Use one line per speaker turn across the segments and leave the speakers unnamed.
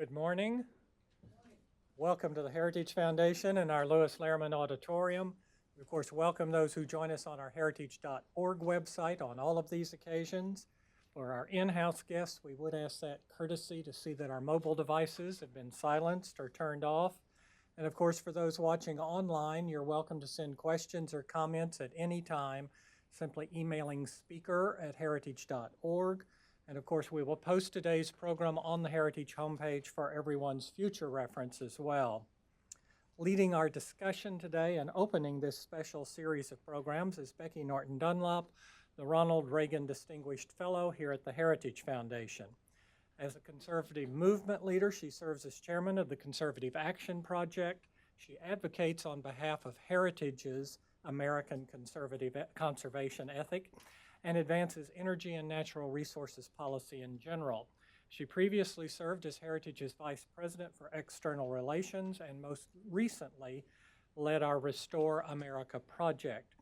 Good morning. Welcome to the Heritage Foundation and our Lewis Lehrman Auditorium. We, of course, welcome those who join us on our heritage.org website on all of these occasions. For our in-house guests, we would ask that courtesy to see that our mobile devices have been silenced or turned off. And of course, for those watching online, you're welcome to send questions or comments at any time, simply emailing speaker@heritage.org. And of course, we will post today's program on the Heritage homepage for everyone's future reference as well. Leading our discussion today and opening this special series of programs is Becky Norton Dunlop, the Ronald Reagan Distinguished Fellow here at the Heritage Foundation. As a conservative movement leader, she serves as chairman of the Conservative Action Project. She advocates on behalf of Heritage's American conservation ethic and advances energy and natural resources policy in general. She previously served as Heritage's Vice President for External Relations and most recently led our Restore America project.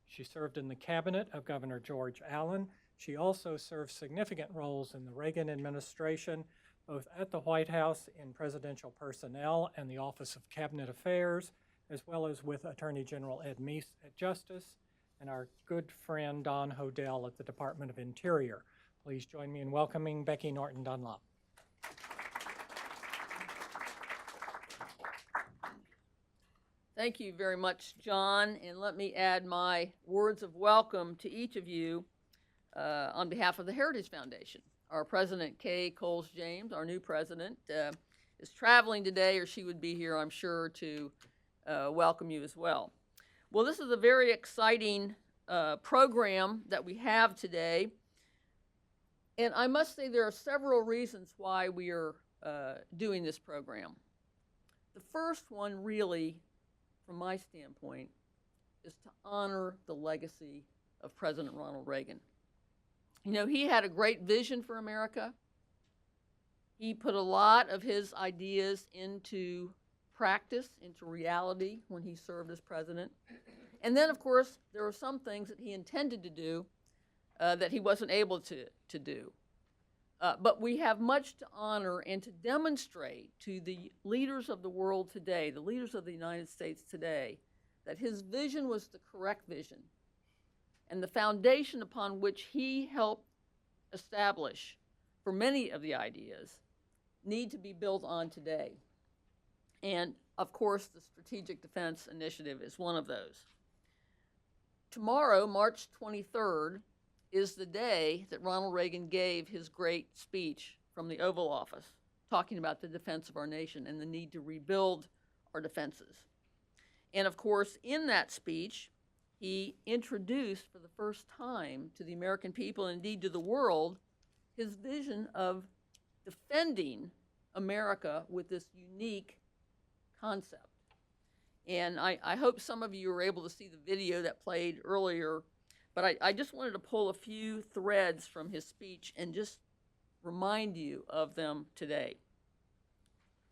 She served in the cabinet of Governor George Allen. She also served significant roles in the Reagan administration, both at the White House in presidential personnel and the Office of Cabinet Affairs, as well as with Attorney General Ed Meese at Justice, and our good friend Don Hodel at the Department of Interior. Please join me in welcoming Becky Norton Dunlop.
Thank you very much, John, and let me add my words of welcome to each of you on behalf of the Heritage Foundation. Our president, Kay Coles-James, our new president, is traveling today, or she would be here, I'm sure, to welcome you as well. Well, this is a very exciting program that we have today, and I must say there are several reasons why we are doing this program. The first one, really, from my standpoint, is to honor the legacy of President Ronald Reagan. You know, he had a great vision for America. He put a lot of his ideas into practice, into reality when he served as president. And then, of course, there were some things that he intended to do that he wasn't able to do. But we have much to honor and to demonstrate to the leaders of the world today, the leaders of the United States today, that his vision was the correct vision. And the foundation upon which he helped establish for many of the ideas need to be built on today. And, of course, the Strategic Defense Initiative is one of those. Tomorrow, March 23rd, is the day that Ronald Reagan gave his great speech from the Oval Office, talking about the defense of our nation and the need to rebuild our defenses. And of course, in that speech, he introduced for the first time to the American people, and indeed to the world, his vision of defending America with this unique concept. And I hope some of you were able to see the video that played earlier, but I just wanted to pull a few threads from his speech and just remind you of them today.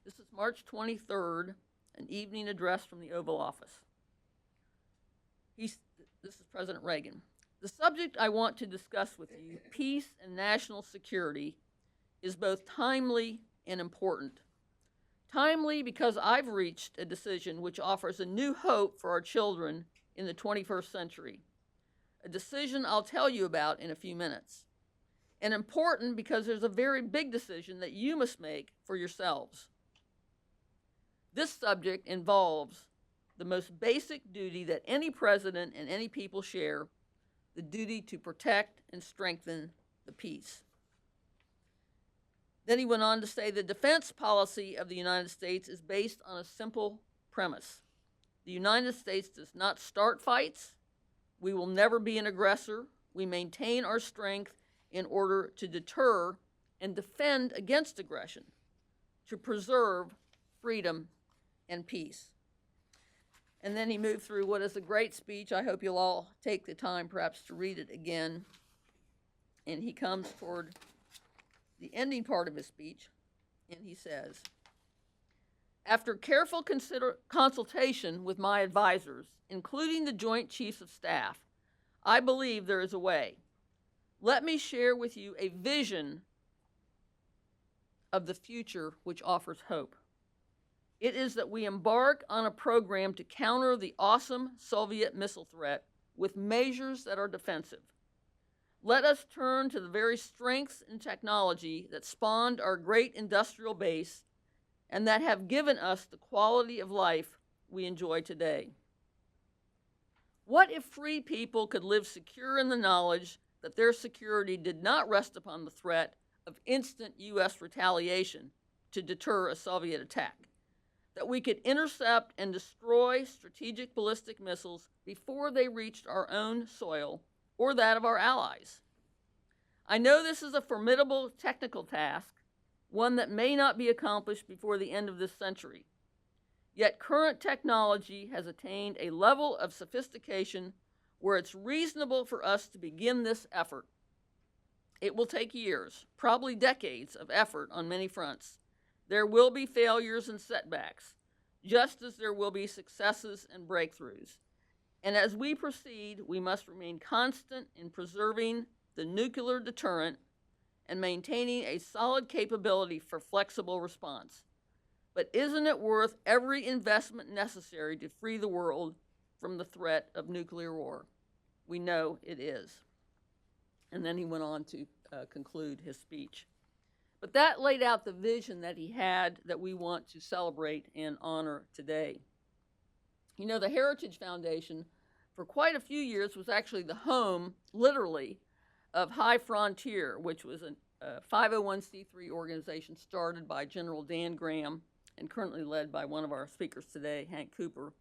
This is March 23rd, an evening address from the Oval Office. This is President Reagan. The subject I want to discuss with you, peace and national security, is both timely and important. Timely because I've reached a decision which offers a new hope for our children in the 21st century. A decision I'll tell you about in a few minutes. And important because there's a very big decision that you must make for yourselves. This subject involves the most basic duty that any president and any people share, the duty to protect and strengthen the peace. Then he went on to say the defense policy of the United States is based on a simple premise. The United States does not start fights. We will never be an aggressor. We maintain our strength in order to deter and defend against aggression, to preserve freedom and peace. And then he moved through what is a great speech. I hope you'll all take the time perhaps to read it again. And he comes toward the ending part of his speech, and he says, after careful consultation with my advisors, including the Joint Chiefs of Staff, I believe there is a way. Let me share with you a vision of the future which offers hope. It is that we embark on a program to counter the awesome Soviet missile threat with measures that are defensive. Let us turn to the very strengths in technology that spawned our great industrial base and that have given us the quality of life we enjoy today. What if free people could live secure in the knowledge that their security did not rest upon the threat of instant U.S. retaliation to deter a Soviet attack? That we could intercept and destroy strategic ballistic missiles before they reached our own soil or that of our allies? I know this is a formidable technical task, one that may not be accomplished before the end of this century. Yet current technology has attained a level of sophistication where it's reasonable for us to begin this effort. It will take years, probably decades, of effort on many fronts. There will be failures and setbacks, just as there will be successes and breakthroughs. And as we proceed, we must remain constant in preserving the nuclear deterrent and maintaining a solid capability for flexible response. But isn't it worth every investment necessary to free the world from the threat of nuclear war? We know it is. And then he went on to conclude his speech. But that laid out the vision that he had that we want to celebrate and honor today. You know, the Heritage Foundation, for quite a few years, was actually the home, literally, of High Frontier, which was a 501c3 organization started by General Dan Graham and currently led by one of our speakers today, Hank Cooper,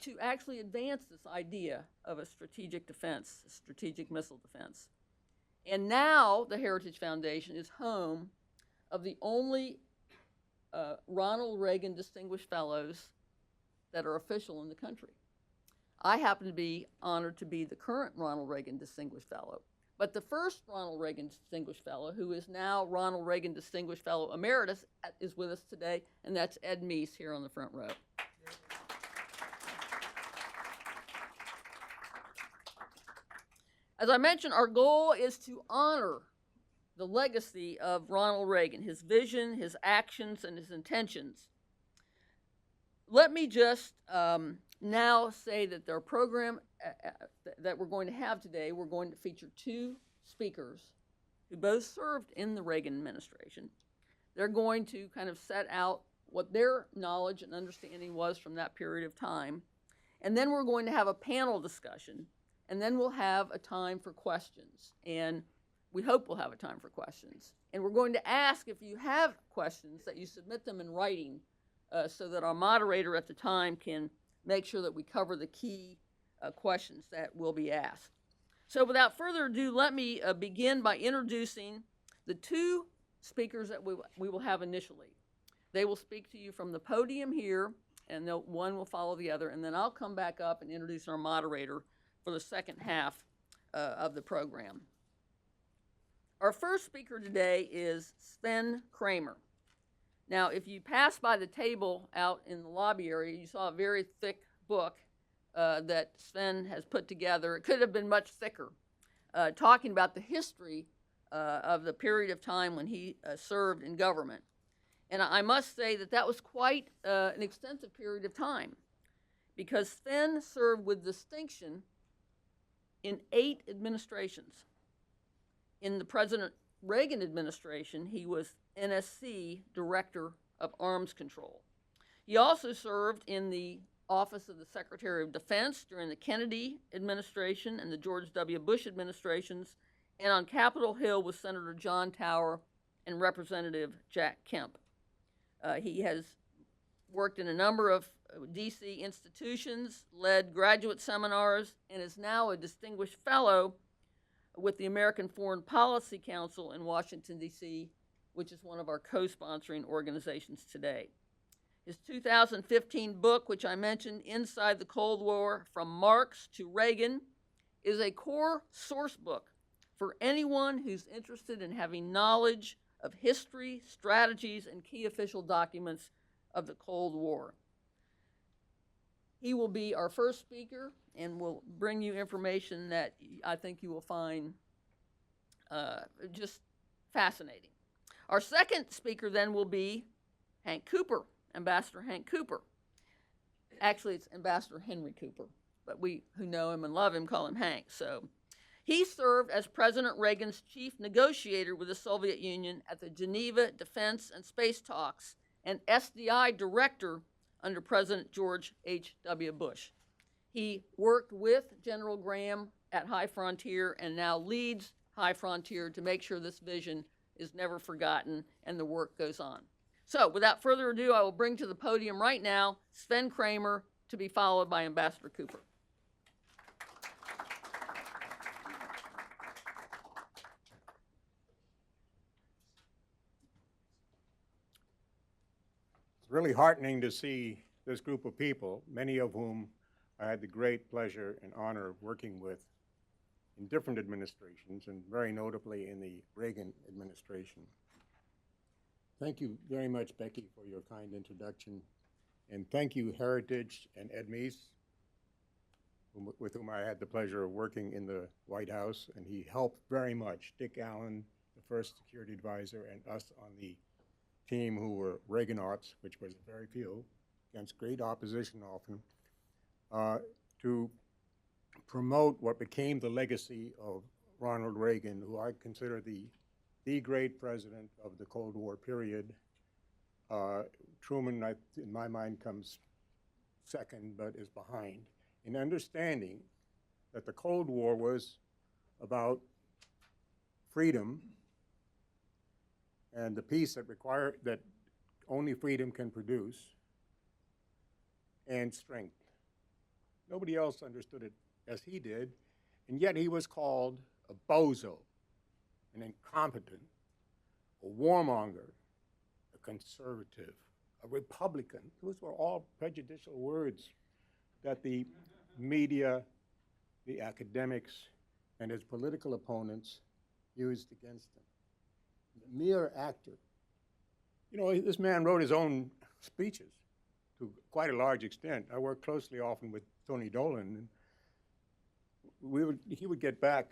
to actually advance this idea of a strategic defense, a strategic missile defense. And now the Heritage Foundation is home of the only Ronald Reagan Distinguished Fellows that are official in the country. I happen to be honored to be the current Ronald Reagan Distinguished Fellow. But the first Ronald Reagan Distinguished Fellow, who is now Ronald Reagan Distinguished Fellow Emeritus, is with us today, and that's Ed Meese here on the front row. As I mentioned, our goal is to honor the legacy of Ronald Reagan, his vision, his actions, and his intentions. Let me just now say that their program that we're going to have today, we're going to feature two speakers who both served in the Reagan administration. They're going to kind of set out what their knowledge and understanding was from that period of time. And then we're going to have a panel discussion. And then we'll have a time for questions. And we hope we'll have a time for questions. And we're going to ask, if you have questions, that you submit them in writing so that our moderator at the time can make sure that we cover the key questions that will be asked. So without further ado, let me begin by introducing the two speakers that we will have initially. They will speak to you from the podium here, and one will follow the other. And then I'll come back up and introduce our moderator for the second half of the program. Our first speaker today is Sven Cramer. Now, if you pass by the table out in the lobby area, you saw a very thick book that Sven has put together. It could have been much thicker, talking about the history of the period of time when he served in government. And I must say that that was quite an extensive period of time, because Sven served with distinction in 8 administrations. In the President Reagan administration, he was NSC Director of Arms Control. He also served in the Office of the Secretary of Defense during the Kennedy administration and the George W. Bush administrations, and on Capitol Hill with Senator John Tower and Representative Jack Kemp. He has worked in a number of D.C. institutions, led graduate seminars, and is now a distinguished fellow with the American Foreign Policy Council in Washington, D.C., which is one of our co-sponsoring organizations today. His 2015 book, which I mentioned, Inside the Cold War, From Marx to Reagan, is a core source book for anyone who's interested in having knowledge of history, strategies, and key official documents of the Cold War. He will be our first speaker and will bring you information that I think you will find just fascinating. Our second speaker then will be Hank Cooper, Ambassador Hank Cooper. Actually, it's Ambassador Henry Cooper, but we who know him and love him call him Hank. So he served as President Reagan's chief negotiator with the Soviet Union at the Geneva Defense and Space Talks and SDI director under President George H.W. Bush. He worked with General Graham at High Frontier and now leads High Frontier to make sure this vision is never forgotten and the work goes on. So without further ado, I will bring to the podium right now Sven Cramer, to be followed by Ambassador Cooper.
It's really heartening to see this group of people, many of whom I had the great pleasure and honor of working with in different administrations, and very notably in the Reagan administration. Thank you very much, Becky, for your kind introduction. And thank you, Heritage and Ed Meese, with whom I had the pleasure of working in the White House, and he helped very much. Dick Allen, the first security advisor, and us on the team who were Reaganauts, which was very few, against great opposition often, to promote what became the legacy of Ronald Reagan, who I consider the great president of the Cold War period. Truman, in my mind, comes second, but is behind, in understanding that the Cold War was about freedom and the peace that only freedom can produce, and strength. Nobody else understood it as he did, and yet he was called a bozo, an incompetent, a warmonger, a conservative, a Republican. Those were all prejudicial words that the media, the academics, and his political opponents used against him. The mere actor. You know, this man wrote his own speeches to quite a large extent. I worked closely often with Tony Dolan, and he would get back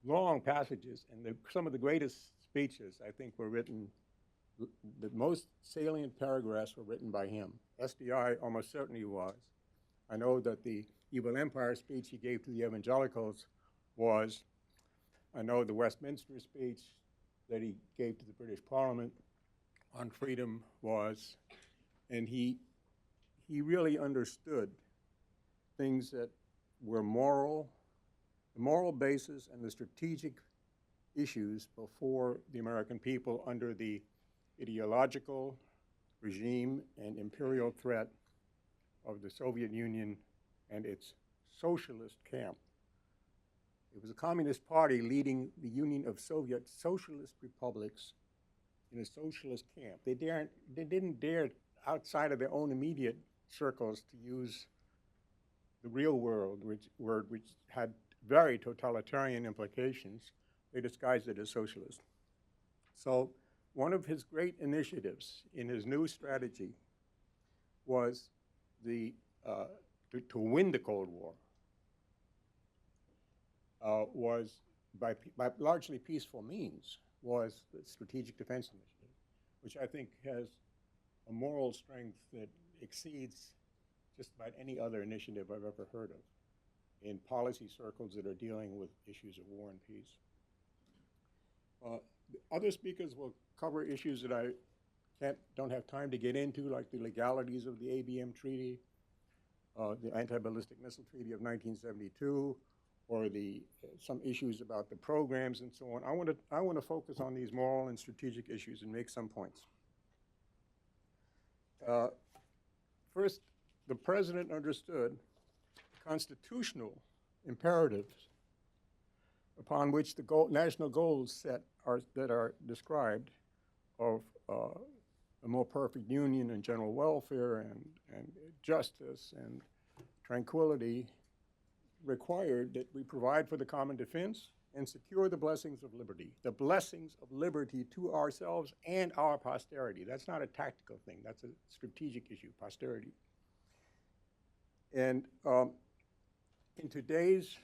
long passages, and some of the greatest speeches, I think, were written, the most salient paragraphs were written by him. SDI almost certainly was. I know that the Evil Empire speech he gave to the evangelicals was. I know the Westminster speech that he gave to the British Parliament on freedom was. And he really understood things that were moral, the moral basis and the strategic issues before the American people under the ideological regime and imperial threat of the Soviet Union and its socialist camp. It was a communist party leading the Union of Soviet Socialist Republics in a socialist camp. They didn't dare, outside of their own immediate circles, to use the real world, which had very totalitarian implications. They disguised it as socialist. So one of his great initiatives in his new strategy was to win the Cold War, was by largely peaceful means, was the Strategic Defense Initiative, which I think has a moral strength that exceeds just about any other initiative I've ever heard of in policy circles that are dealing with issues of war and peace. Other speakers will cover issues that I don't have time to get into, like the legalities of the Abm Treaty, the Anti-Ballistic Missile Treaty of 1972, or some issues about the programs and so on. I want to focus on these moral and strategic issues and make some points. First, the president understood constitutional imperatives upon which the national goals that are described of a more perfect union and general welfare and justice and tranquility required that we provide for the common defense and secure the blessings of liberty to ourselves and our posterity. That's not a tactical thing. That's a strategic issue, posterity. And in today's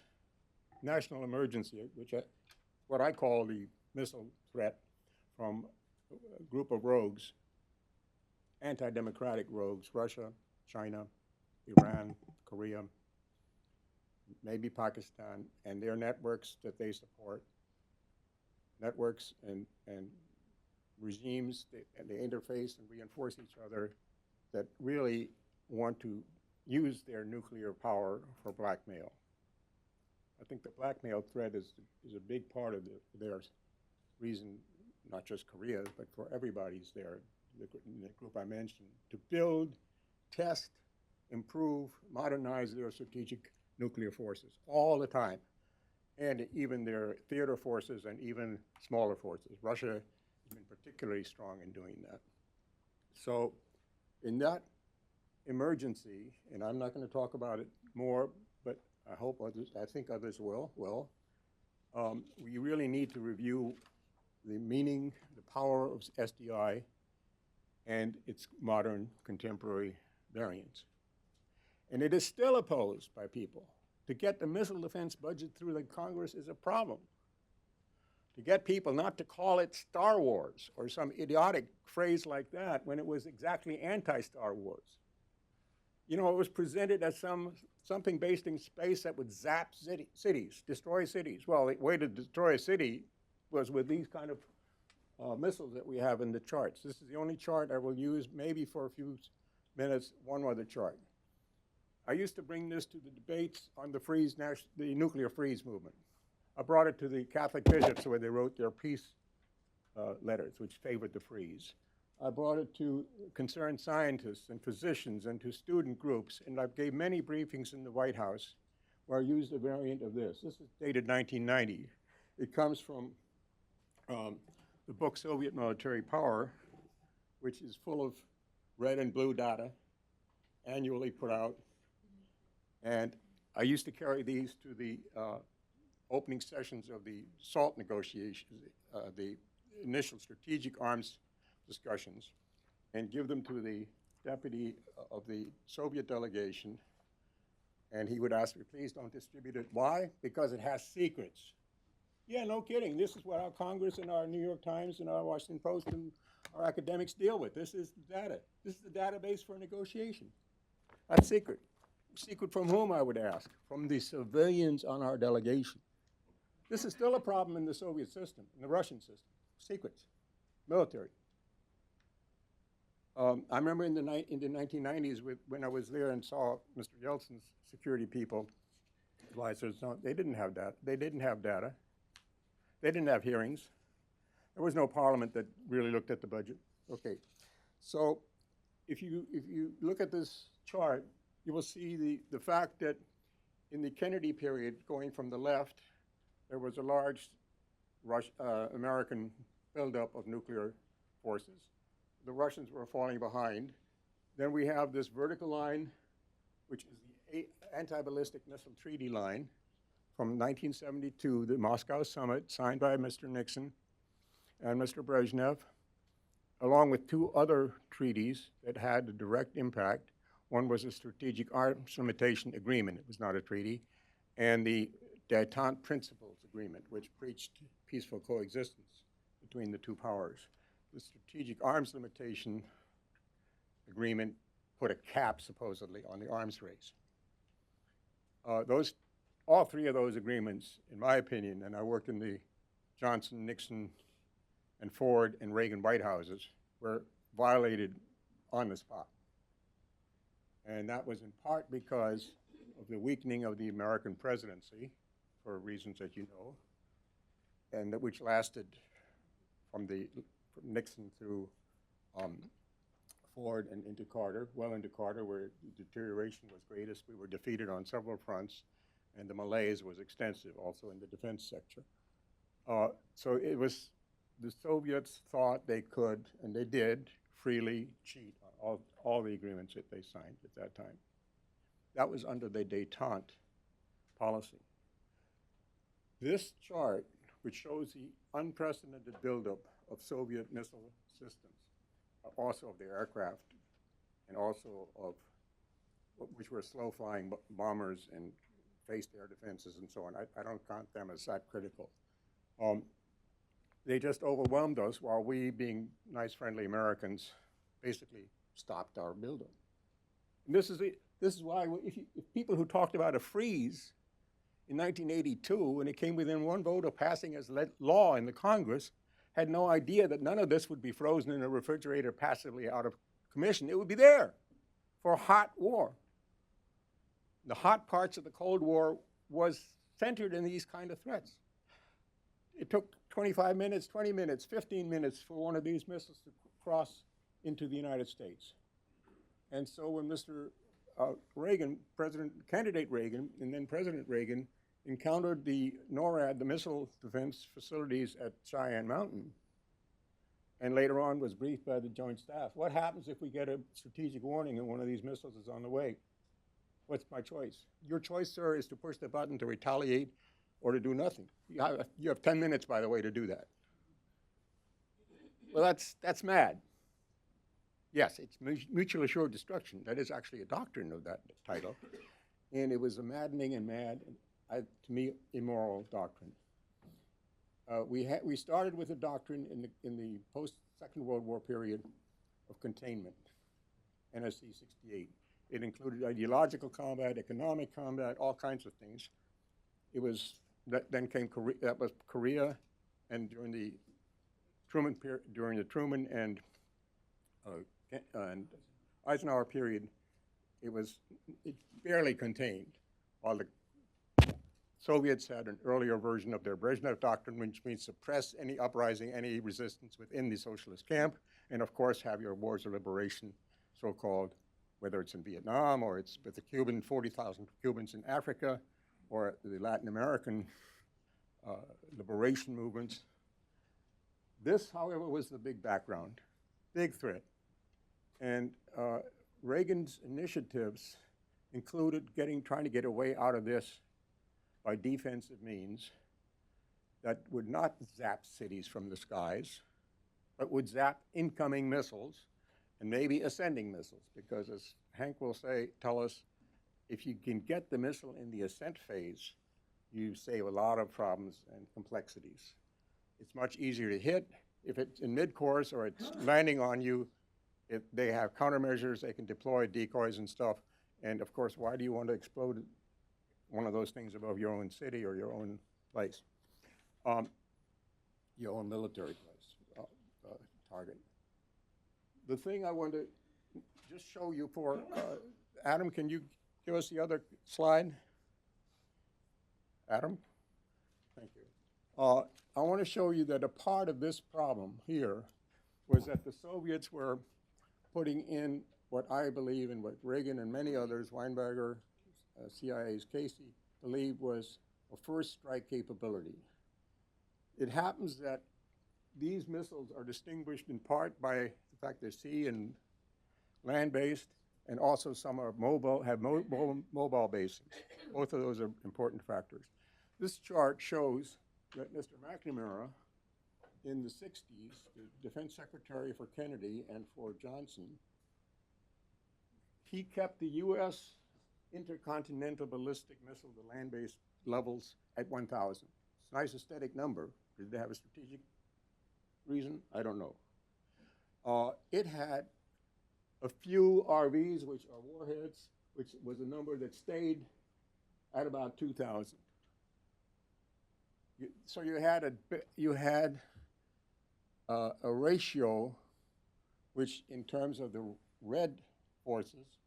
national emergency, what I call the missile threat from group of rogues, anti-democratic rogues, Russia, China, Iran, Korea, maybe Pakistan, and their networks that they support, networks and regimes, and they interface and reinforce each other that really want to use their nuclear power for blackmail. I think the blackmail threat is a big part of their reason, not just Korea's, but for everybody's there, the group I mentioned, to build, test, improve, modernize their strategic nuclear forces all the time, and even their theater forces and even smaller forces. Russia has been particularly strong in doing that. So in that emergency, and I'm not going to talk about it more, but I hope others, I think others will, we really need to review the meaning, the power of SDI and its modern contemporary variants. And it is still opposed by people. To get the missile defense budget through the Congress is a problem. To get people not to call it Star Wars or some idiotic phrase like that when it was exactly anti-Star Wars. You know, it was presented as something based in space that would zap cities, destroy cities. Well, the way to destroy a city was with these kind of missiles that we have in the charts. This is the only chart I will use, maybe for a few minutes, one other chart. I used to bring this to the debates on the nuclear freeze movement. I brought it to the Catholic bishops where they wrote their peace letters, which favored the freeze. I brought it to concerned scientists and physicians and to student groups, and I gave many briefings in the White House where I used a variant of this. This is dated 1990. It comes from the book Soviet Military Power, which is full of red and blue data, annually put out. And I used to carry these to the opening sessions of the SALT negotiations, the initial strategic arms discussions, and give them to the deputy of the Soviet delegation. And he would ask me, please don't distribute it. Why? Because it has secrets. Yeah, no kidding. This is what our Congress and our New York Times and our Washington Post and our academics deal with. This is the data. This is the database for negotiation. That's secret. Secret from whom, I would ask? From the civilians on our delegation. This is still a problem in the Soviet system, in the Russian system. Secrets, military. I remember in the 1990s when I was there and saw Mr. Yeltsin's security people, advisors, they didn't have data. They didn't have data. They didn't have hearings. There was no parliament that really looked at the budget. Okay, so if you look at this chart, you will see the fact that in the Kennedy period, going from the left, there was a large American buildup of nuclear forces. The Russians were falling behind. Then we have this vertical line, which is the Anti-Ballistic Missile Treaty line from 1972, the Moscow Summit, signed by Mr. Nixon and Mr. Brezhnev, along with two other treaties that had a direct impact. One was a Strategic Arms Limitation Agreement. It was not a treaty. And the Détente Principles Agreement, which preached peaceful coexistence between the two powers. The Strategic Arms Limitation Agreement put a cap, supposedly, on the arms race. All three of those agreements, in my opinion, and I worked in the Johnson, Nixon, and Ford and Reagan White Houses, were violated on the spot. And that was in part because of the weakening of the American presidency, for reasons that you know, and which lasted from Nixon through Ford and into Carter, well into Carter, where the deterioration was greatest. We were defeated on several fronts, and the malaise was extensive, also in the defense sector. So it was, the Soviets thought they could, and they did, freely cheat on all the agreements that they signed at that time. That was under the détente policy. This chart, which shows the unprecedented buildup of Soviet missile systems, also of their aircraft, and also of, which were slow-flying bombers and faced air defenses and so on. I don't count them as that critical. they just overwhelmed us while we, being nice, friendly Americans, basically stopped our buildup. And this is why if people who talked about a freeze in 1982, when it came within one vote of passing as law in the Congress, had no idea that none of this would be frozen in a refrigerator passively out of commission. It would be there for a hot war. The hot parts of the Cold War was centered in these kind of threats. It took 25 minutes, 20 minutes, 15 minutes for one of these missiles to cross into the United States. And so when Mr. Reagan, candidate Reagan, and then President Reagan encountered the NORAD, the missile defense facilities at Cheyenne Mountain, and later on was briefed by the Joint Staff, what happens if we get a strategic warning and one of these missiles is on the way? What's my choice? Your choice, sir, is to push the button to retaliate or to do nothing. You have 10 minutes, by the way, to do that. Well, that's mad. Yes, it's mutually assured destruction. That is actually a doctrine of that title. And it was a maddening and mad, to me, immoral doctrine. We started with a doctrine in the post-Second World War period of containment, NSC 68. It included ideological combat, economic combat, all kinds of things. It was, then came Korea, that was Korea, and during the Truman and Eisenhower period, it barely contained. While the Soviets had an earlier version of their Brezhnev doctrine, which means suppress any uprising, any resistance within the socialist camp, and of course have your wars of liberation, so-called, whether it's in Vietnam or it's with the 40,000 Cubans in Africa, or the Latin American liberation movements. This, however, was the big background, big threat. And Reagan's initiatives included trying to get a way out of this by defensive means that would not zap cities from the skies, but would zap incoming missiles and maybe ascending missiles, because as Hank will tell us, if you can get the missile in the ascent phase, you save a lot of problems and complexities. It's much easier to hit. If it's in mid-course or it's landing on you, they have countermeasures, they can deploy decoys and stuff. And of course, why do you want to explode one of those things above your own city or your own place? Your own military place, target. The thing I want to just show you for, Adam, can you give us the other slide? Adam? Thank you. I want to show you that a part of this problem here was that the Soviets were putting in what I believe and what Reagan and many others, Weinberger, CIA's Casey, believed was a first strike capability. It happens that these missiles are distinguished in part by the fact they're sea and land-based, and also some are mobile bases. Both of those are important factors. This chart shows that Mr. McNamara, in the 60s, the defense secretary for Kennedy and for Johnson, he kept the U.S. intercontinental ballistic missile, the land-based levels, at 1,000. It's a nice aesthetic number. Did they have a strategic reason? I don't know. It had a few RVs, which are warheads, which was a number that stayed at about 2,000. So you had a ratio which, in terms of the red forces,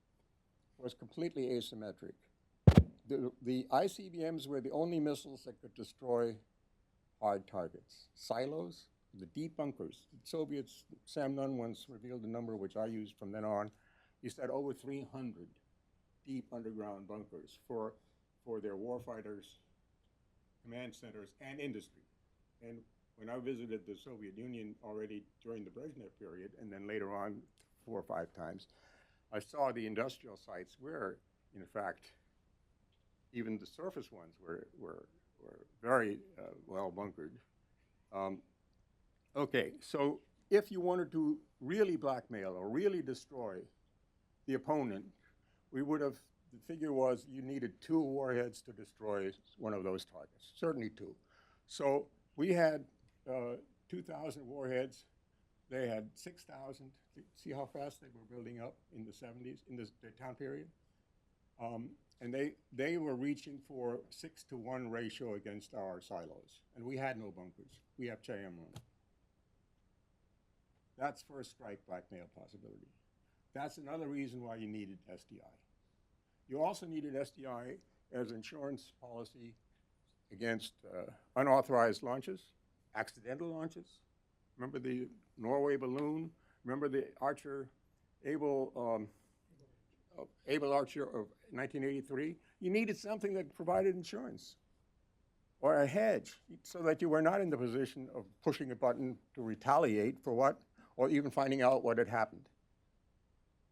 was completely asymmetric. The ICBMs were the only missiles that could destroy hard targets. Silos, the deep bunkers. The Soviets, Sam Nunn once revealed a number which I used from then on. He said over 300 deep underground bunkers for their warfighters, command centers, and industry. And when I visited the Soviet Union already during the Brezhnev period, and then later on 4 or 5 times, I saw the industrial sites where, in fact, even the surface ones were very well bunkered. Okay, so if you wanted to really blackmail or really destroy the opponent, we would have, the figure was you needed 2 warheads to destroy one of those targets, certainly 2. So we had 2,000 warheads. They had 6,000. See how fast they were building up in the 70s, in the time period? And they were reaching for 6-to-1 ratio against our silos. And we had no bunkers. We have Cheyenne. That's first strike blackmail possibility. That's another reason why you needed SDI. You also needed SDI as insurance policy against unauthorized launches, accidental launches. Remember the Norway balloon? Remember the Able Archer of 1983? You needed something that provided insurance or a hedge so that you were not in the position of pushing a button to retaliate for what, or even finding out what had happened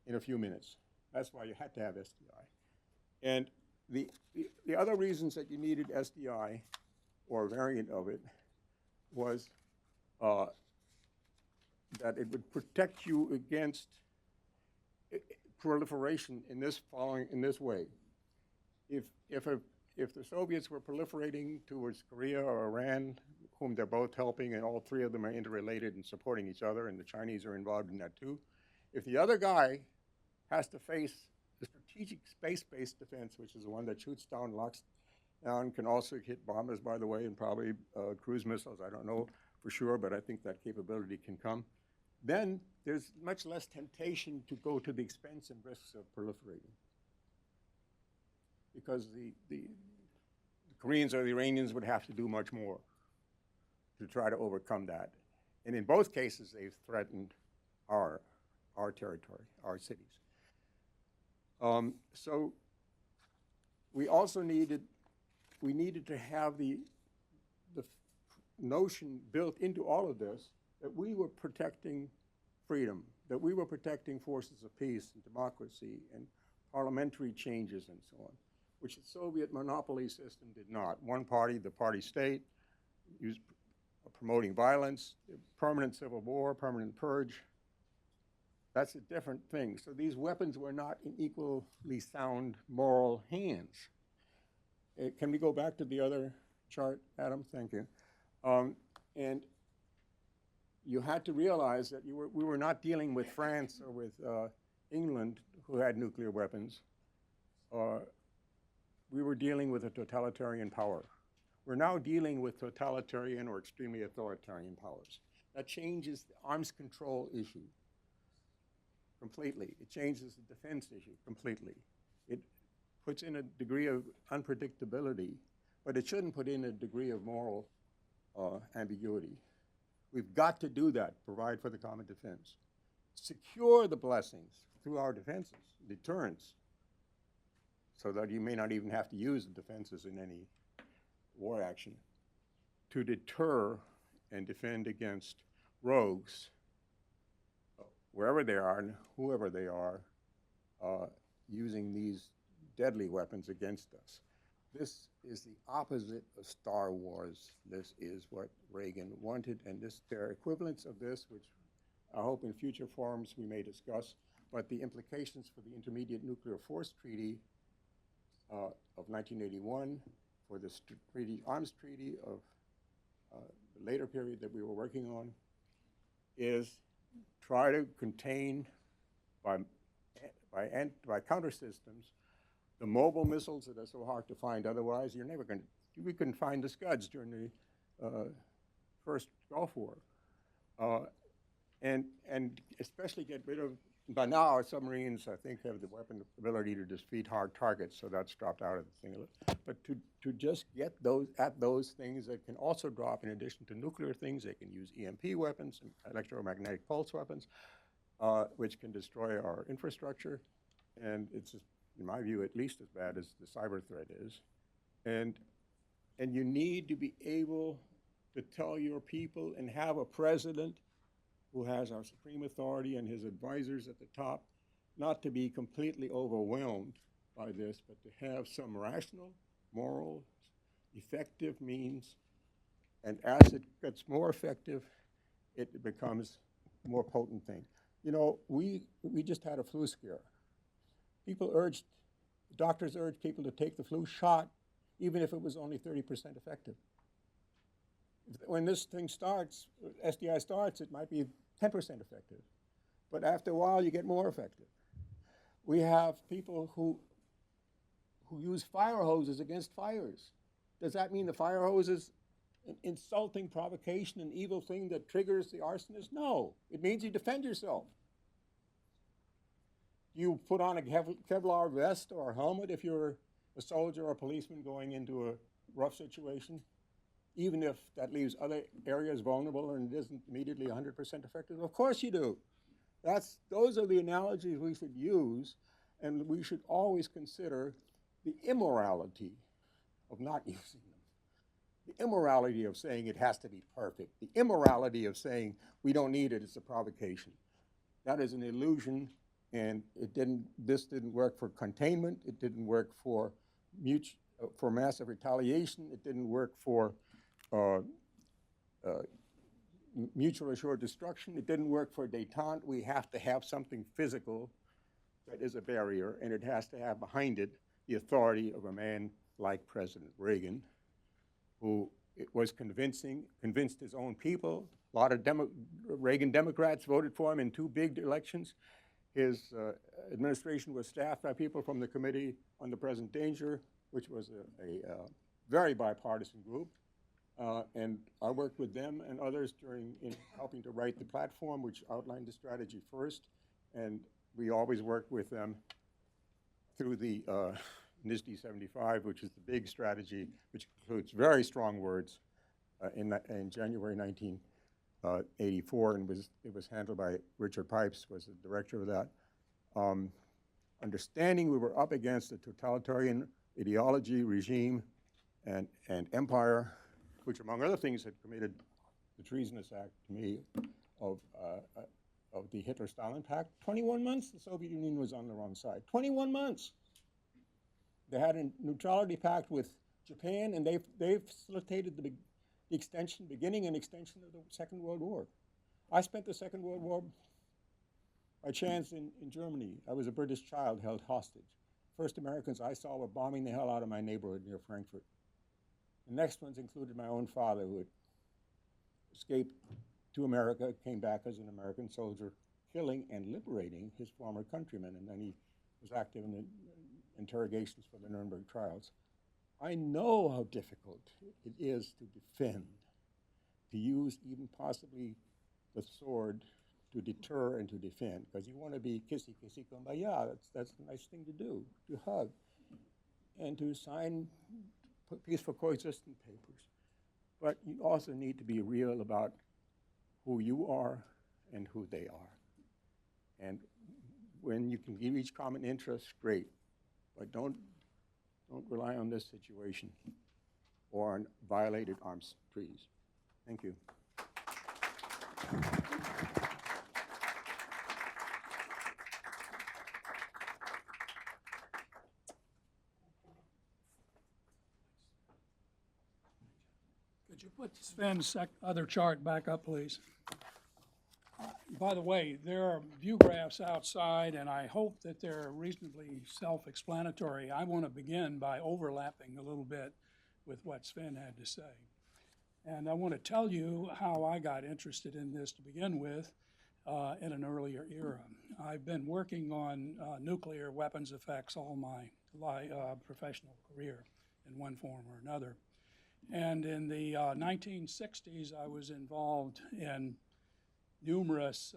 in a few minutes. That's why you had to have SDI. And the other reasons that you needed SDI, or a variant of it, was that it would protect you against proliferation in this way. If the Soviets were proliferating towards Korea or Iran, whom they're both helping, and all three of them are interrelated and supporting each other, and the Chinese are involved in that too, if the other guy has to face the strategic space-based defense, which is the one that shoots down, locks down, can also hit bombers, by the way, and probably cruise missiles. I don't know for sure, but I think that capability can come. Then there's much less temptation to go to the expense and risks of proliferating, because the Koreans or the Iranians would have to do much more to try to overcome that. And in both cases, they've threatened our territory, our cities. So we also needed to have the notion built into all of this that we were protecting freedom, that we were protecting forces of peace and democracy and parliamentary changes and so on, which the Soviet monopoly system did not. One party, the party state, used promoting violence, permanent civil war, permanent purge. That's a different thing. So these weapons were not in equally sound moral hands. Can we go back to the other chart, Adam? Thank you. And you had to realize that we were not dealing with France or with England, who had nuclear weapons. We were dealing with a totalitarian power. We're now dealing with totalitarian or extremely authoritarian powers. That changes the arms control issue completely. It changes the defense issue completely. It puts in a degree of unpredictability, but it shouldn't put in a degree of moral ambiguity. We've got to do that, provide for the common defense. Secure the blessings through our defenses, deterrence, so that you may not even have to use the defenses in any war action, to deter and defend against rogues, wherever they are and whoever they are, using these deadly weapons against us. This is the opposite of Star Wars. This is what Reagan wanted, and there are equivalents of this, which I hope in future forums we may discuss, but the implications for the Intermediate Nuclear Force Treaty of 1981, for the arms treaty of the later period that we were working on, is try to contain by counter systems the mobile missiles that are so hard to find. Otherwise, you're never going to. We couldn't find the Scuds during the first Gulf War, and especially get rid of. By now, our submarines, I think, have the weapon ability to defeat hard targets, so that's dropped out of the thing. But to just get those things that can also drop, in addition to nuclear things, they can use EMP weapons, electromagnetic pulse weapons, which can destroy our infrastructure, and it's, in my view, at least as bad as the cyber threat is. And you need to be able to tell your people and have a president who has our supreme authority and his advisors at the top, not to be completely overwhelmed by this, but to have some rational, moral, effective means. And as it gets more effective, it becomes a more potent thing. You know, we just had a flu scare. Doctors urged people to take the flu shot, even if it was only 30% effective. When this thing starts, SDI starts, it might be 10% effective. But after a while, you get more effective. We have people who use fire hoses against fires. Does that mean the fire hose is an insulting provocation, an evil thing that triggers the arsonist? No, it means you defend yourself. You put on a Kevlar vest or a helmet if you're a soldier or a policeman going into a rough situation, even if that leaves other areas vulnerable and it isn't immediately 100% effective? Of course you do. Those are the analogies we should use, and we should always consider the immorality of not using them. The immorality of saying it has to be perfect. The immorality of saying we don't need it, it's a provocation. That is an illusion, and this didn't work for containment. It didn't work for massive retaliation. It didn't work for mutual assured destruction. It didn't work for détente. We have to have something physical that is a barrier, and it has to have behind it the authority of a man like President Reagan, who was convinced his own people. A lot of Reagan Democrats voted for him in 2 big elections. His administration was staffed by people from the Committee on the Present Danger, which was a very bipartisan group. And I worked with them and others in helping to write the platform, which outlined the strategy first. And we always worked with them through the NISD 75, which is the big strategy, which includes very strong words in January 1984, and it was handled by Richard Pipes, was the director of that. Understanding we were up against a totalitarian ideology, regime, and empire, which among other things had committed the treasonous act to me of the Hitler-Stalin Pact. 21 months the Soviet Union was on the wrong side. 21 months. They had a neutrality pact with Japan, and they've facilitated the beginning and extension of the Second World War. I spent the Second World War by chance in Germany. I was a British child held hostage. First Americans I saw were bombing the hell out of my neighborhood near Frankfurt. The next ones included my own father, who had escaped to America, came back as an American soldier, killing and liberating his former countrymen, and then he was active in the interrogations for the Nuremberg trials. I know how difficult it is to defend, to use even possibly the sword to deter and to defend, because you want to be kissy kissy kumbaya. That's a nice thing to do, to hug, and to sign peaceful coexistence papers. But you also need to be real about who you are and who they are. And when you can reach common interests, great. But don't rely on this situation or on violated arms treaties. Thank you.
Could you put Sven's other chart back up, please? By the way, there are view graphs outside, and I hope that they're reasonably self-explanatory. I want to begin by overlapping a little bit with what Sven had to say. And I want to tell you how I got interested in this to begin with in an earlier era. I've been working on nuclear weapons effects all my professional career in one form or another. And in the 1960s, I was involved in numerous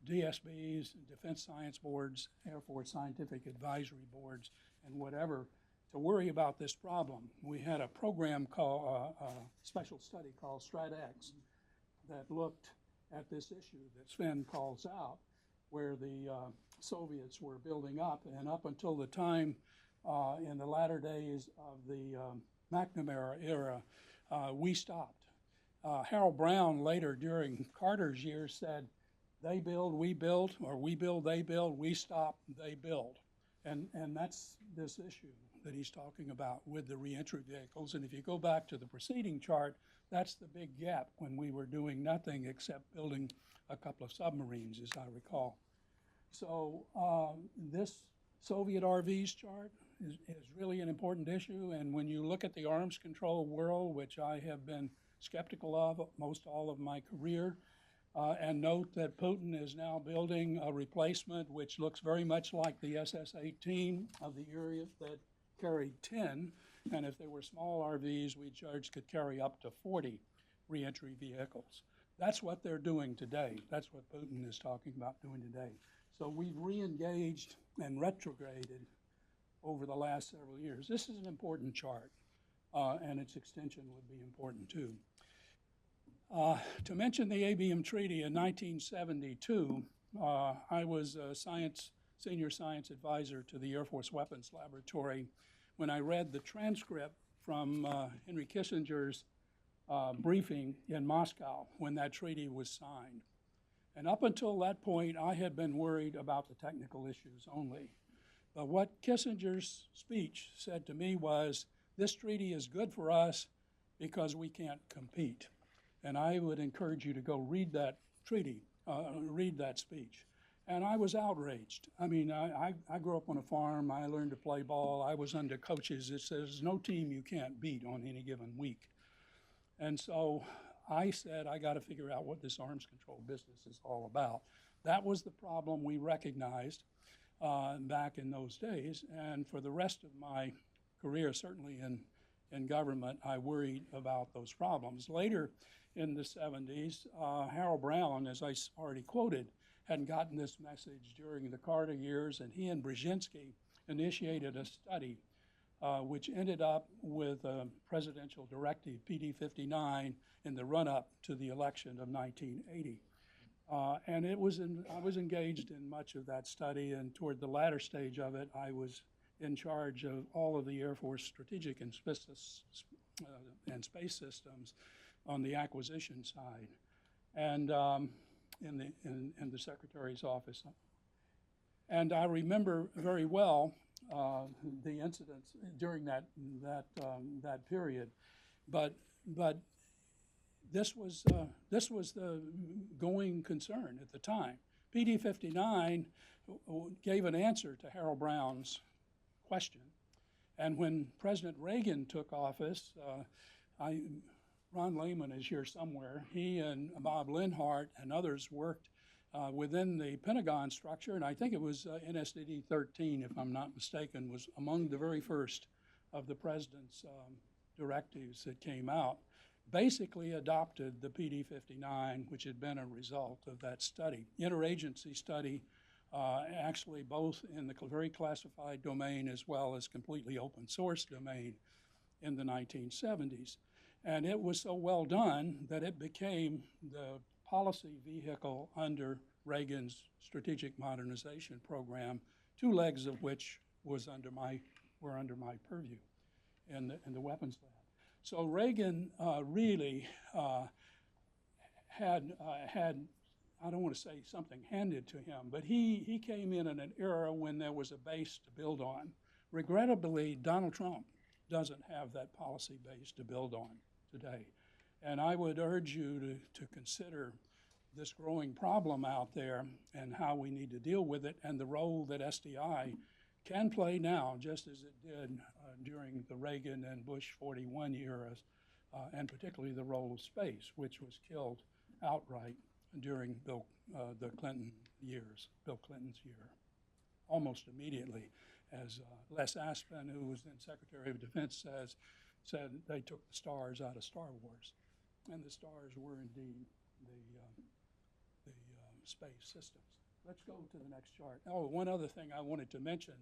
DSBs, Defense Science Boards, Air Force Scientific Advisory Boards, and whatever, to worry about this problem. We had a program called, a special study called StratX that looked at this issue that Sven calls out, where the Soviets were building up, and up until the time in the latter days of the McNamara era, we stopped. Harold Brown later during Carter's years said, they build, we build, or we build, they build, we stop, they build. And that's this issue that he's talking about with the reentry vehicles. And if you go back to the preceding chart, that's the big gap when we were doing nothing except building a couple of submarines, as I recall. So this Soviet RVs chart is really an important issue. And when you look at the arms control world, which I have been skeptical of most all of my career. And note that Putin is now building a replacement which looks very much like the SS-18 of the era that carried 10. And if they were small RVs, we judged could carry up to 40 reentry vehicles. That's what they're doing today. That's what Putin is talking about doing today. So we've re-engaged and retrograded over the last several years. This is an important chart, and its extension would be important too. To mention the Abm Treaty in 1972, I was a senior science advisor to the Air Force Weapons Laboratory when I read the transcript from Henry Kissinger's briefing in Moscow when that treaty was signed. And up until that point, I had been worried about the technical issues only. But what Kissinger's speech said to me was, this treaty is good for us because we can't compete. And I would encourage you to go read that treaty, read that speech. And I was outraged. I mean, I grew up on a farm. I learned to play ball. I was under coaches. It says no team you can't beat on any given week. And so I said, I got to figure out what this arms control business is all about. That was the problem we recognized back in those days. And for the rest of my career, certainly in government, I worried about those problems. Later in the 70s, Harold Brown, as I already quoted, had gotten this message during the Carter years, and he and Brzezinski initiated a study which ended up with a presidential directive, PD 59, in the run-up to the election of 1980. And I was engaged in much of that study, and toward the latter stage of it, I was in charge of all of the Air Force strategic and space systems on the acquisition side, and in the Secretary's office. And I remember very well the incidents during that period, but this was the going concern at the time. PD 59 gave an answer to Harold Brown's question, and when President Reagan took office, Ron Lehman is here somewhere. He and Bob Linhart and others worked within the Pentagon structure, and I think it was NSDD 13, if I'm not mistaken, was among the very first of the president's directives that came out, basically adopted the PD 59, which had been a result of that study. Interagency study, actually both in the very classified domain as well as completely open source domain in the 1970s. And it was so well done that it became the policy vehicle under Reagan's strategic modernization program, two legs of which were under my purview in the weapons lab. So Reagan really had, I don't want to say something handed to him, but he came in an era when there was a base to build on. Regrettably, Donald Trump doesn't have that policy base to build on today. And I would urge you to consider this growing problem out there and how we need to deal with it, and the role that SDI can play now, just as it did during the Reagan and Bush 41 eras, and particularly the role of space, which was killed outright during the Clinton years, Bill Clinton's year, almost immediately, as Les Aspin, who was then Secretary of Defense, said they took the stars out of Star Wars, and the stars were indeed the space systems. Let's go to the next chart. Oh, one other thing I wanted to mention.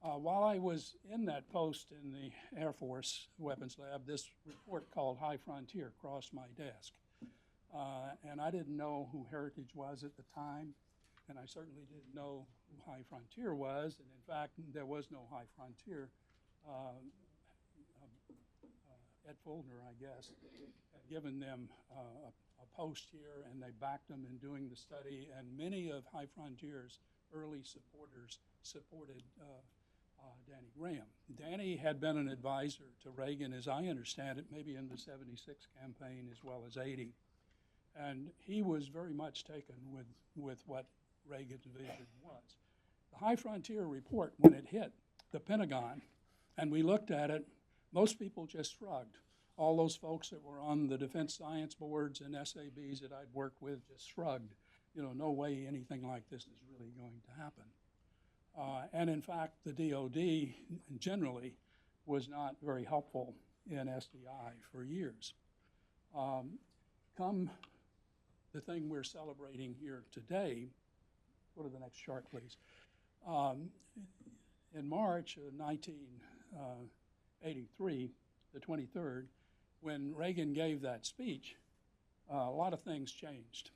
While I was in that post in the Air Force Weapons Lab, this report called High Frontier crossed my desk. And I didn't know who Heritage was at the time, and I certainly didn't know who High Frontier was, and in fact, there was no High Frontier. Ed Fuldner, I guess, had given them a post here, and they backed them in doing the study, and many of High Frontier's early supporters supported Danny Graham. Danny had been an advisor to Reagan, as I understand it, maybe in the 76 campaign as well as 80. And he was very much taken with what Reagan's vision was. The High Frontier report, when it hit the Pentagon, and we looked at it, most people just shrugged. All those folks that were on the defense science boards and SABs that I'd worked with just shrugged. You know, no way anything like this is really going to happen. And in fact, the DOD generally was not very helpful in SDI for years. Come the thing we're celebrating here today, go to the next chart, please. In March of 1983, the 23rd, when Reagan gave that speech, a lot of things changed.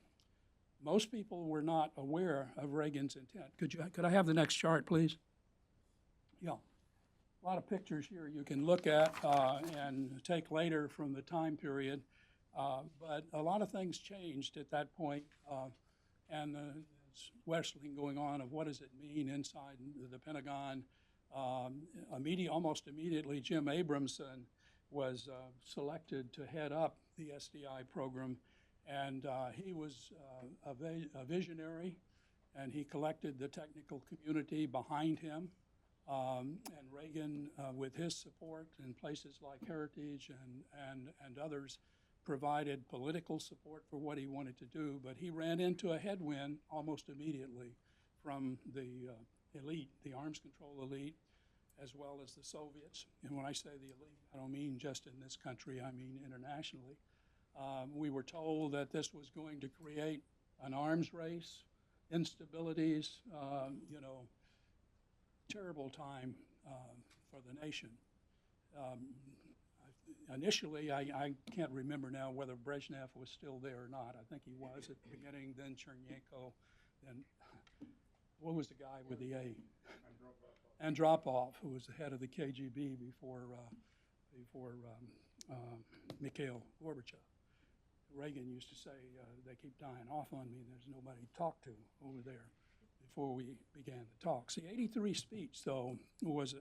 Most people were not aware of Reagan's intent. Could I have the next chart, please? Yeah. A lot of pictures here you can look at and take later from the time period. But a lot of things changed at that point, and there's wrestling going on of what does it mean inside the Pentagon. Almost immediately, Jim Abramson was selected to head up the SDI program, and he was a visionary, and he collected the technical community behind him. And Reagan, with his support in places like Heritage and others, provided political support for what he wanted to do, but he ran into a headwind almost immediately from the elite, the arms control elite, as well as the Soviets. And when I say the elite, I don't mean just in this country, I mean internationally. We were told that this was going to create an arms race, instabilities, terrible time for the nation. Initially, I can't remember now whether Brezhnev was still there or not. I think he was at the beginning, then Chernenko, then what was the guy with the A? Andropov, who was the head of the KGB before Mikhail Gorbachev. Reagan used to say, they keep dying off on me, there's nobody to talk to over there, before we began the talks. The 83 speech, though, was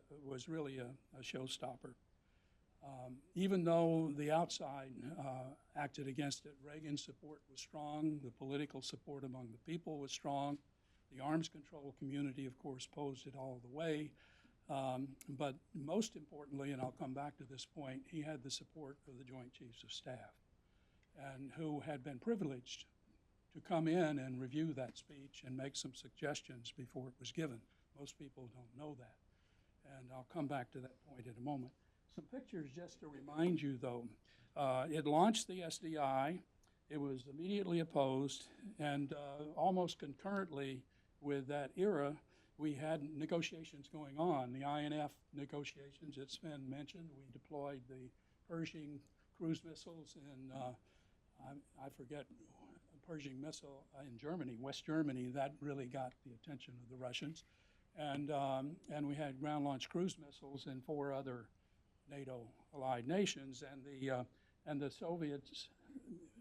really a showstopper. Even though the outside acted against it, Reagan's support was strong, the political support among the people was strong, the arms control community, of course, opposed it all the way. But most importantly, and I'll come back to this point, he had the support of the Joint Chiefs of Staff, and who had been privileged to come in and review that speech and make some suggestions before it was given. Most people don't know that, and I'll come back to that point in a moment. Some pictures just to remind you, though. It launched the SDI. It was immediately opposed, and almost concurrently with that era, we had negotiations going on, the INF negotiations that Sven mentioned. We deployed the Pershing cruise missiles in, I forget, Pershing missile in Germany, West Germany. That really got the attention of the Russians. And we had ground-launched cruise missiles in 4 other NATO allied nations, and the Soviets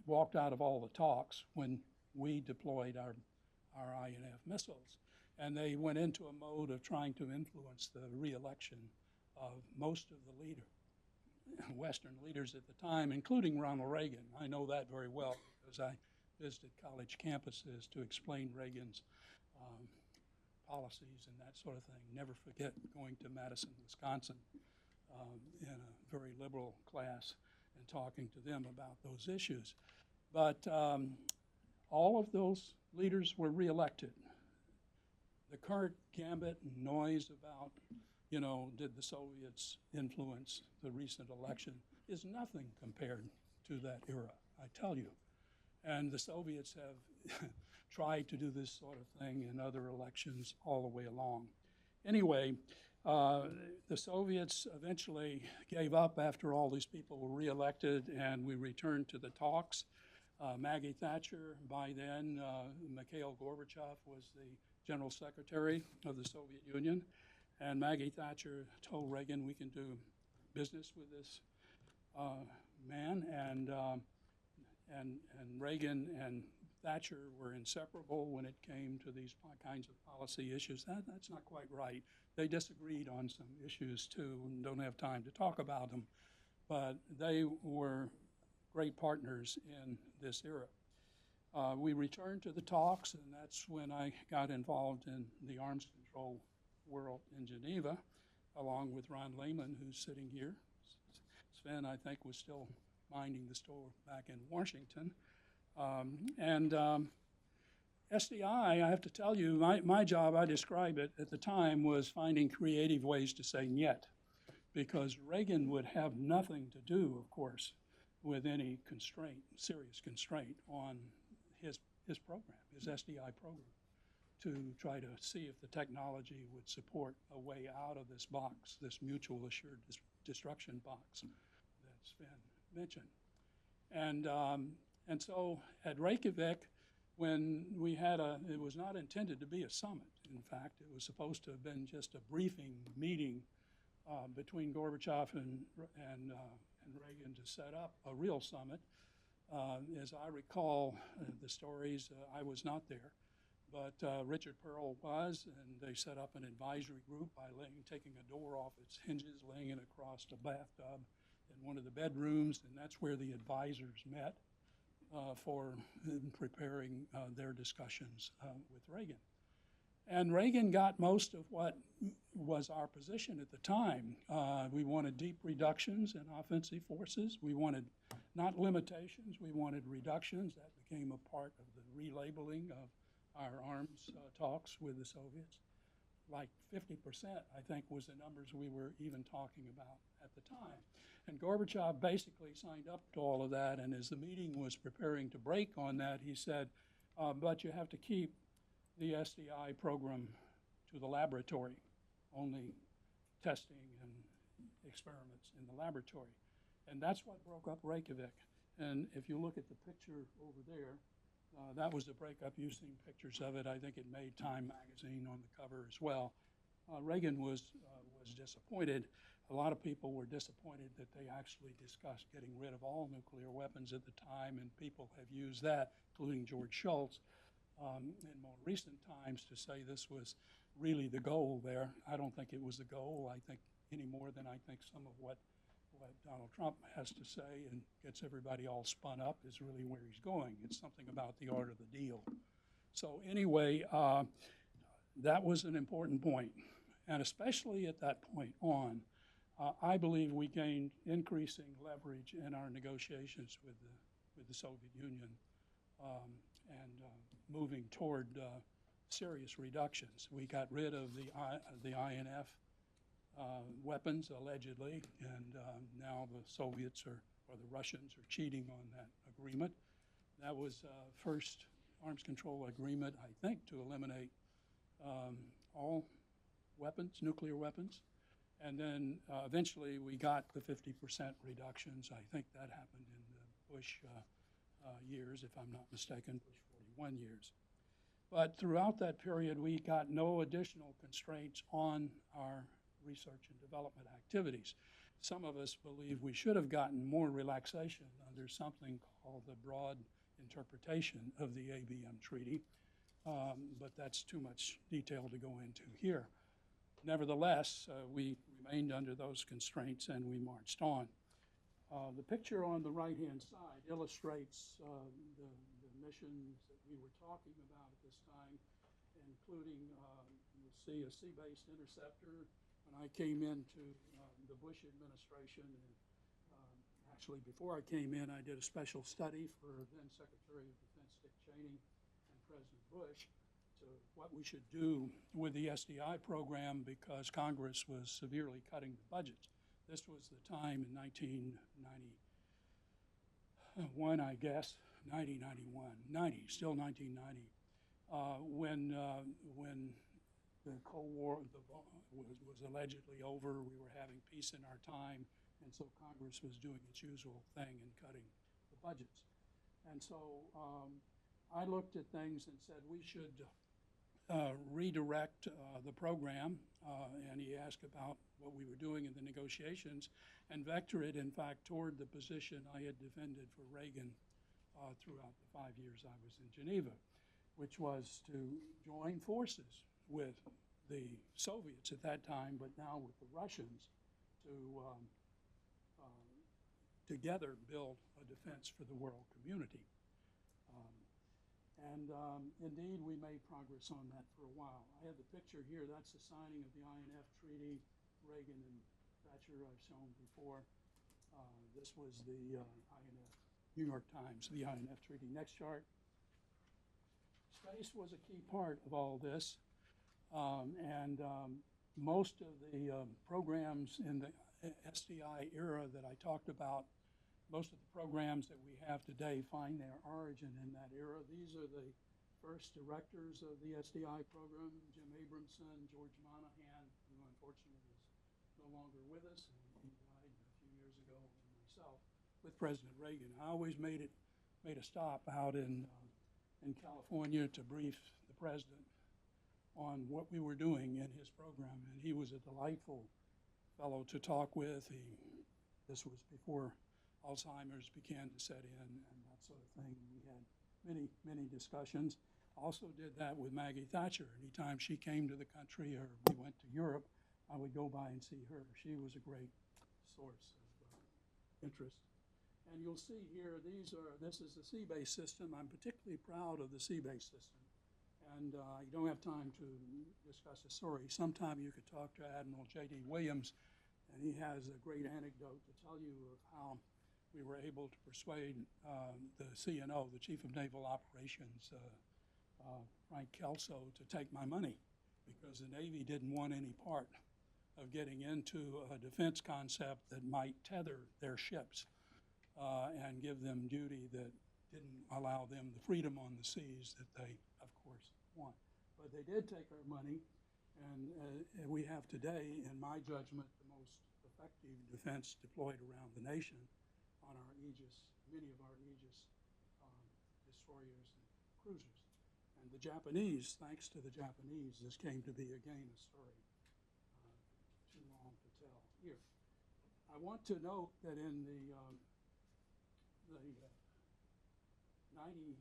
walked out of all the talks when we deployed our INF missiles. And they went into a mode of trying to influence the re-election of most of the Western leaders at the time, including Ronald Reagan. I know that very well because I visited college campuses to explain Reagan's policies and that sort of thing. Never forget going to Madison, Wisconsin in a very liberal class and talking to them about those issues. But all of those leaders were reelected. The current gambit and noise about, did the Soviets influence the recent election is nothing compared to that era, I tell you. And the Soviets have tried to do this sort of thing in other elections all the way along. Anyway, the Soviets eventually gave up after all these people were reelected, and we returned to the talks. Maggie Thatcher, by then, Mikhail Gorbachev was the General Secretary of the Soviet Union, and Maggie Thatcher told Reagan, we can do business with this man, and Reagan and Thatcher were inseparable when it came to these kinds of policy issues. That's not quite right. They disagreed on some issues too, and don't have time to talk about them, but they were great partners in this era. We returned to the talks, and that's when I got involved in the arms control world in Geneva, along with Ron Lehman, who's sitting here, Sven, I think, was still minding the store back in Washington. SDI, I have to tell you, my job, I describe it at the time, was finding creative ways to say "niet," because Reagan would have nothing to do, of course, with any constraint, serious constraint on his program, his SDI program, to try to see if the technology would support a way out of this box, this mutual assured destruction box that Sven mentioned. And so at Reykjavik, when we had it was not intended to be a summit. In fact, it was supposed to have been just a briefing meeting between Gorbachev and Reagan to set up a real summit. As I recall the stories, I was not there, but Richard Pearl was, and they set up an advisory group by taking a door off its hinges, laying it across a bathtub in one of the bedrooms, and that's where the advisors met for preparing their discussions with Reagan. And Reagan got most of what was our position at the time. We wanted deep reductions in offensive forces. We wanted not limitations, we wanted reductions. That became a part of the relabeling of our arms talks with the Soviets. Like 50%, I think, was the numbers we were even talking about at the time. And Gorbachev basically signed up to all of that, and as the meeting was preparing to break on that, he said, but you have to keep the SDI program to the laboratory, only testing and experiments in the laboratory. And that's what broke up Reykjavik. And if you look at the picture over there, that was the breakup. You've seen pictures of it. I think it made Time magazine on the cover as well. Reagan was disappointed. A lot of people were disappointed that they actually discussed getting rid of all nuclear weapons at the time, and people have used that, including George Shultz, in more recent times to say this was really the goal there. I don't think it was the goal. I think any more than I think some of what Donald Trump has to say and gets everybody all spun up is really where he's going. It's something about the art of the deal. So anyway, that was an important point. And especially at that point on, I believe we gained increasing leverage in our negotiations with the Soviet Union and moving toward serious reductions. We got rid of the INF weapons, allegedly, and now the Soviets or the Russians are cheating on that agreement. That was first arms control agreement, I think, to eliminate all weapons, nuclear weapons. And then eventually we got the 50% reductions. I think that happened in the Bush years, if I'm not mistaken, Bush 41 years. But throughout that period, we got no additional constraints on our research and development activities. Some of us believe we should have gotten more relaxation under something called the broad interpretation of the Abm Treaty, but that's too much detail to go into here. Nevertheless, we remained under those constraints and we marched on. The picture on the right-hand side illustrates the missions that we were talking about at this time, including, you'll see a sea-based interceptor. When I came into the Bush administration, and actually before I came in, I did a special study for then Secretary of Defense Dick Cheney and President Bush to what we should do with the SDI program because Congress was severely cutting the budgets. This was the time in 1991, I guess, 90, still 1990, when the Cold War was allegedly over. We were having peace in our time, and so Congress was doing its usual thing in cutting the budgets. And so I looked at things and said we should redirect the program, and he asked about what we were doing in the negotiations, and vector it, in fact, toward the position I had defended for Reagan throughout the 5 years I was in Geneva, which was to join forces with the Soviets at that time, but now with the Russians, to together build a defense for the world community. Indeed, we made progress on that for a while. I have the picture here. That's the signing of the INF Treaty. Reagan and Thatcher I've shown before. This was the INF, New York Times, the INF Treaty. Next chart. Space was a key part of all this, most of the programs in the SDI era that I talked about, most of the programs that we have today find their origin in that era. These are the first directors of the SDI program, Jim Abramson, George Monahan, who unfortunately is no longer with us, and he died a few years ago, and myself, with President Reagan. I always made a stop out in California to brief the president on what we were doing in his program, and he was a delightful fellow to talk with. This was before Alzheimer's began to set in and that sort of thing. We had many discussions. Also did that with Maggie Thatcher. Anytime she came to the country or we went to Europe, I would go by and see her. She was a great source of interest. And you'll see here, this is the sea-based system. I'm particularly proud of the sea-based system. And you don't have time to discuss the story. Sometime you could talk to Admiral J.D. Williams, and he has a great anecdote to tell you of how we were able to persuade the CNO, the Chief of Naval Operations, Frank Kelso, to take my money, because the Navy didn't want any part of getting into a defense concept that might tether their ships and give them duty that didn't allow them the freedom on the seas that they, of course, want. But they did take our money, and we have today, in my judgment, the most effective defense deployed around the nation on our Aegis, many of our Aegis destroyers and cruisers. And the Japanese, thanks to the Japanese, this came to be, again, a story too long to tell here. I want to note that in the 93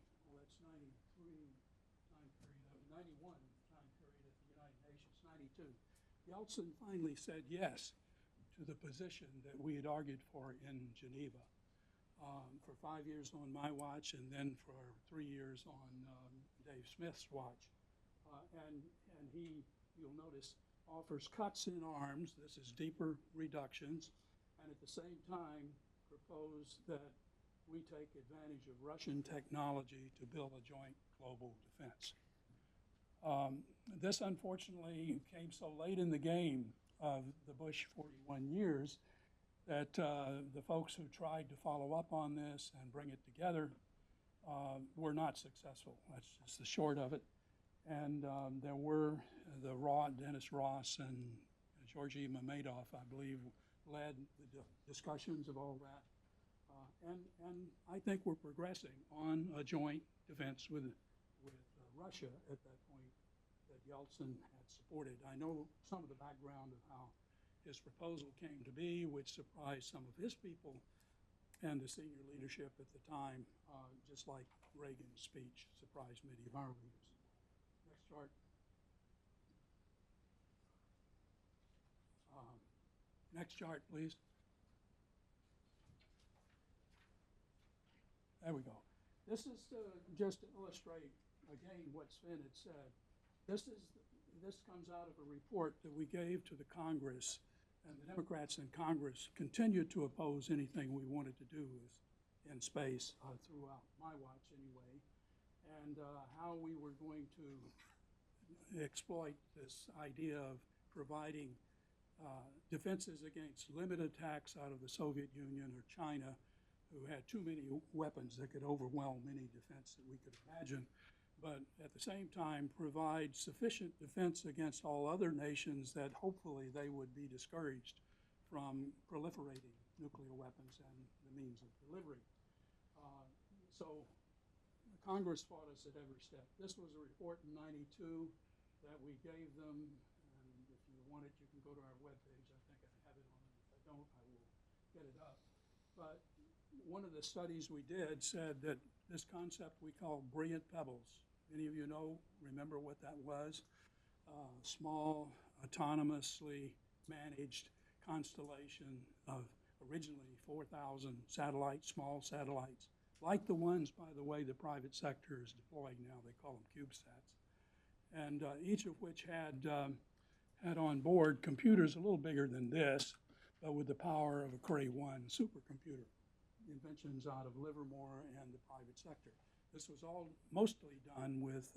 time period, 91 time period at the United Nations, 92, Yeltsin finally said yes to the position that we had argued for in Geneva for 5 years on my watch, and then for 3 years on Dave Smith's watch. And he, you'll notice, offers cuts in arms. This is deeper reductions, and at the same time proposed that we take advantage of Russian technology to build a joint global defense. This unfortunately came so late in the game of the Bush 41 years that the folks who tried to follow up on this and bring it together were not successful. That's just the short of it. And there were Dennis Ross and George E. Madoff, I believe, led the discussions of all that. And I think we're progressing on a joint defense with Russia at that point that Yeltsin had supported. I know some of the background of how his proposal came to be, which surprised some of his people and the senior leadership at the time, just like Reagan's speech surprised many of our leaders. Next chart. Next chart, please. There we go. This is just to illustrate, again, what Sven had said. This comes out of a report that we gave to the Congress, and the Democrats in Congress continued to oppose anything we wanted to do in space throughout my watch anyway, and how we were going to exploit this idea of providing defenses against limited attacks out of the Soviet Union or China, who had too many weapons that could overwhelm any defense that we could imagine, but at the same time provide sufficient defense against all other nations that hopefully they would be discouraged from proliferating nuclear weapons and the means of delivery. So Congress fought us at every step. This was a report in '92 that we gave them, and if you want it, you can go to our webpage. I think I have it on it. If I don't, I will get it up. But one of the studies we did said that this concept we call brilliant pebbles. Many of you remember what that was? Small, autonomously managed constellation of originally 4,000 satellites, small satellites, like the ones, by the way, the private sector is deploying now. They call them CubeSats. And each of which had on board computers a little bigger than this, but with the power of a Cray 1 supercomputer. Inventions out of Livermore and the private sector. This was all mostly done with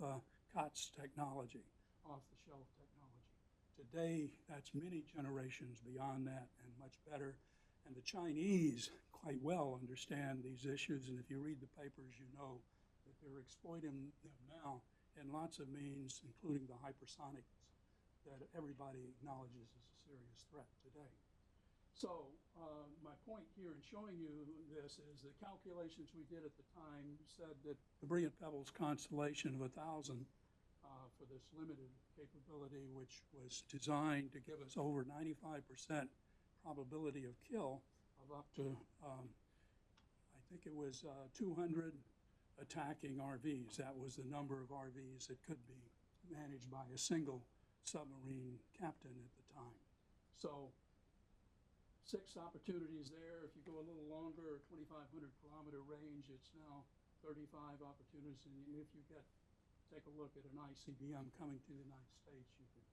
COTS technology, off-the-shelf technology. Today, that's many generations beyond that and much better. And the Chinese quite well understand these issues, and if you read the papers, you know that they're exploiting them now in lots of means, including the hypersonics that everybody acknowledges is a serious threat today. So my point here in showing you this is the calculations we did at the time said that the Brilliant Pebbles constellation of 1,000 for this limited capability, which was designed to give us over 95% probability of kill of up to, I think it was 200 attacking RVs. That was the number of RVs that could be managed by a single submarine captain at the time. So 6 opportunities there. If you go a little longer, 2,500 kilometer range, it's now 35 opportunities. And if you take a look at an ICBM coming to the United States, you can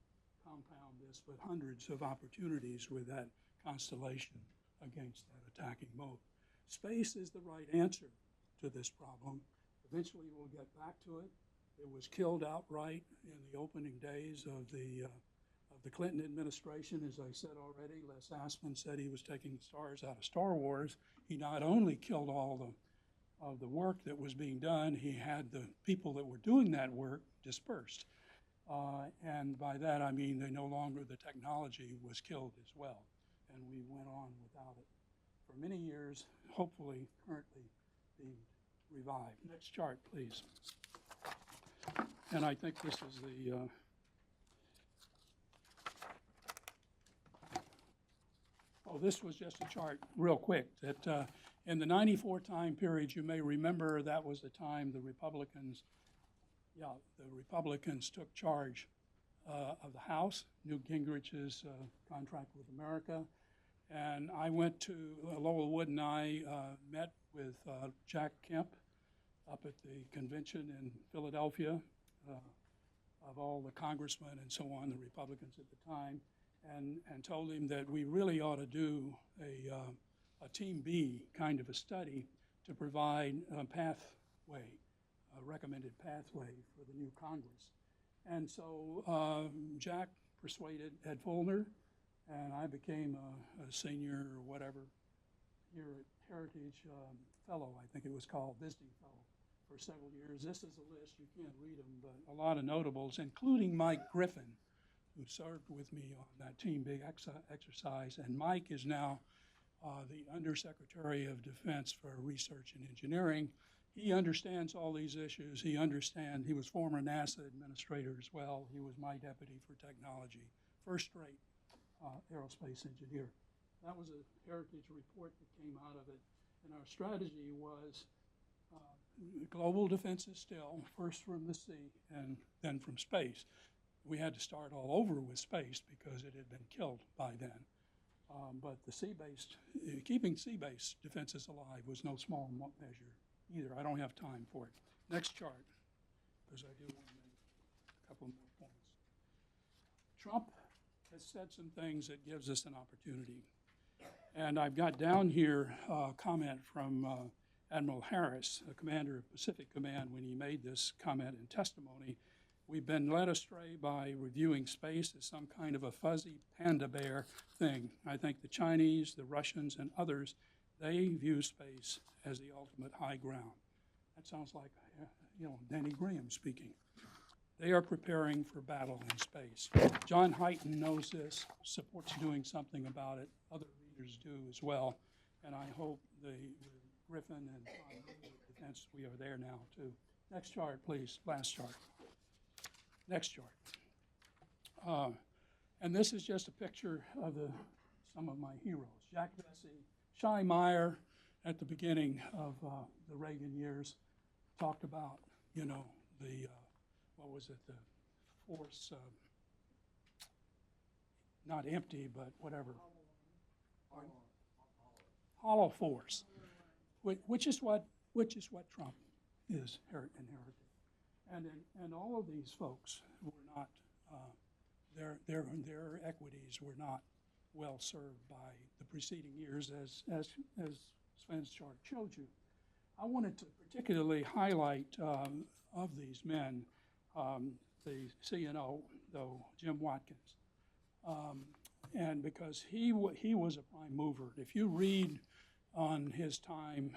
compound this with hundreds of opportunities with that constellation against that attacking mode. Space is the right answer to this problem. Eventually we'll get back to it. It was killed outright in the opening days of the Clinton administration. As I said already, Les Aspin said he was taking the stars out of Star Wars. He not only killed all of the work that was being done, he had the people that were doing that work dispersed. And by that I mean they no longer, the technology was killed as well. And we went on without it for many years, hopefully currently being revived. Next chart, please. And I think this is the this was just a chart real quick that in the 94 time period, you may remember that was the time the Republicans took charge of the House, Newt Gingrich's contract with America. And I went to, Lowell Wood and I met with Jack Kemp up at the convention in Philadelphia of all the congressmen and so on, the Republicans at the time, and told him that we really ought to do a Team B kind of a study to provide a pathway, a recommended pathway for the new Congress. And so Jack persuaded Ed Fulner, and I became a senior or whatever here at Heritage Fellow, I think it was called, visiting fellow for several years. This is a list, you can't read them, but a lot of notables, including Mike Griffin, who served with me on that Team Big exercise. And Mike is now the Undersecretary of Defense for Research and Engineering. He understands all these issues. He was former NASA administrator as well. He was my deputy for technology, first-rate aerospace engineer. That was a heritage report that came out of it. And our strategy was global defenses still, first from the sea and then from space. We had to start all over with space because it had been killed by then. But the sea-based, keeping sea-based defenses alive was no small measure either. I don't have time for it. Next chart, because I do want to make a couple more points. Trump has said some things that gives us an opportunity. And I've got down here a comment from Admiral Harris, the commander of Pacific Command, when he made this comment in testimony. We've been led astray by reviewing space as some kind of a fuzzy panda bear thing. I think the Chinese, the Russians, and others, they view space as the ultimate high ground. That sounds like, Denny Graham speaking. They are preparing for battle in space. John Hyten knows this, supports doing something about it. Other leaders do as well. And I hope the Griffin and defense, we are there now too. Next chart, please, last chart. Next chart. And this is just a picture of some of my heroes. Jack Vesey, Shai Meyer, at the beginning of the Reagan years, talked about, what was it, the force, not empty, but whatever. Hollow force, which is what Trump is inherited. And all of these folks were not, their equities were not well served by the preceding years, as Sven's chart showed you. I wanted to particularly highlight of these men, the CNO, though, Jim Watkins, and because he was a prime mover. If you read on his time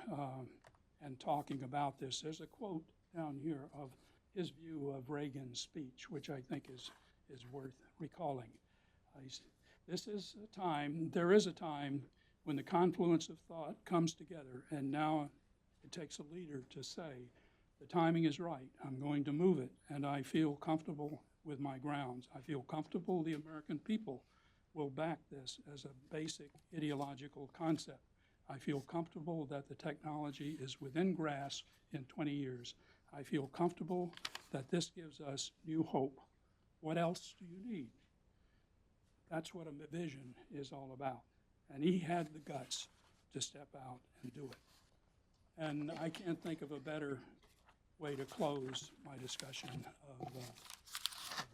and talking about this, there's a quote down here of his view of Reagan's speech, which I think is worth recalling. This is a time, there is a time when the confluence of thought comes together, and now it takes a leader to say, the timing is right, I'm going to move it, and I feel comfortable with my grounds. I feel comfortable the American people will back this as a basic ideological concept. I feel comfortable that the technology is within grasp in 20 years. I feel comfortable that this gives us new hope. What else do you need? That's what a vision is all about. And he had the guts to step out and do it. And I can't think of a better way to close my discussion of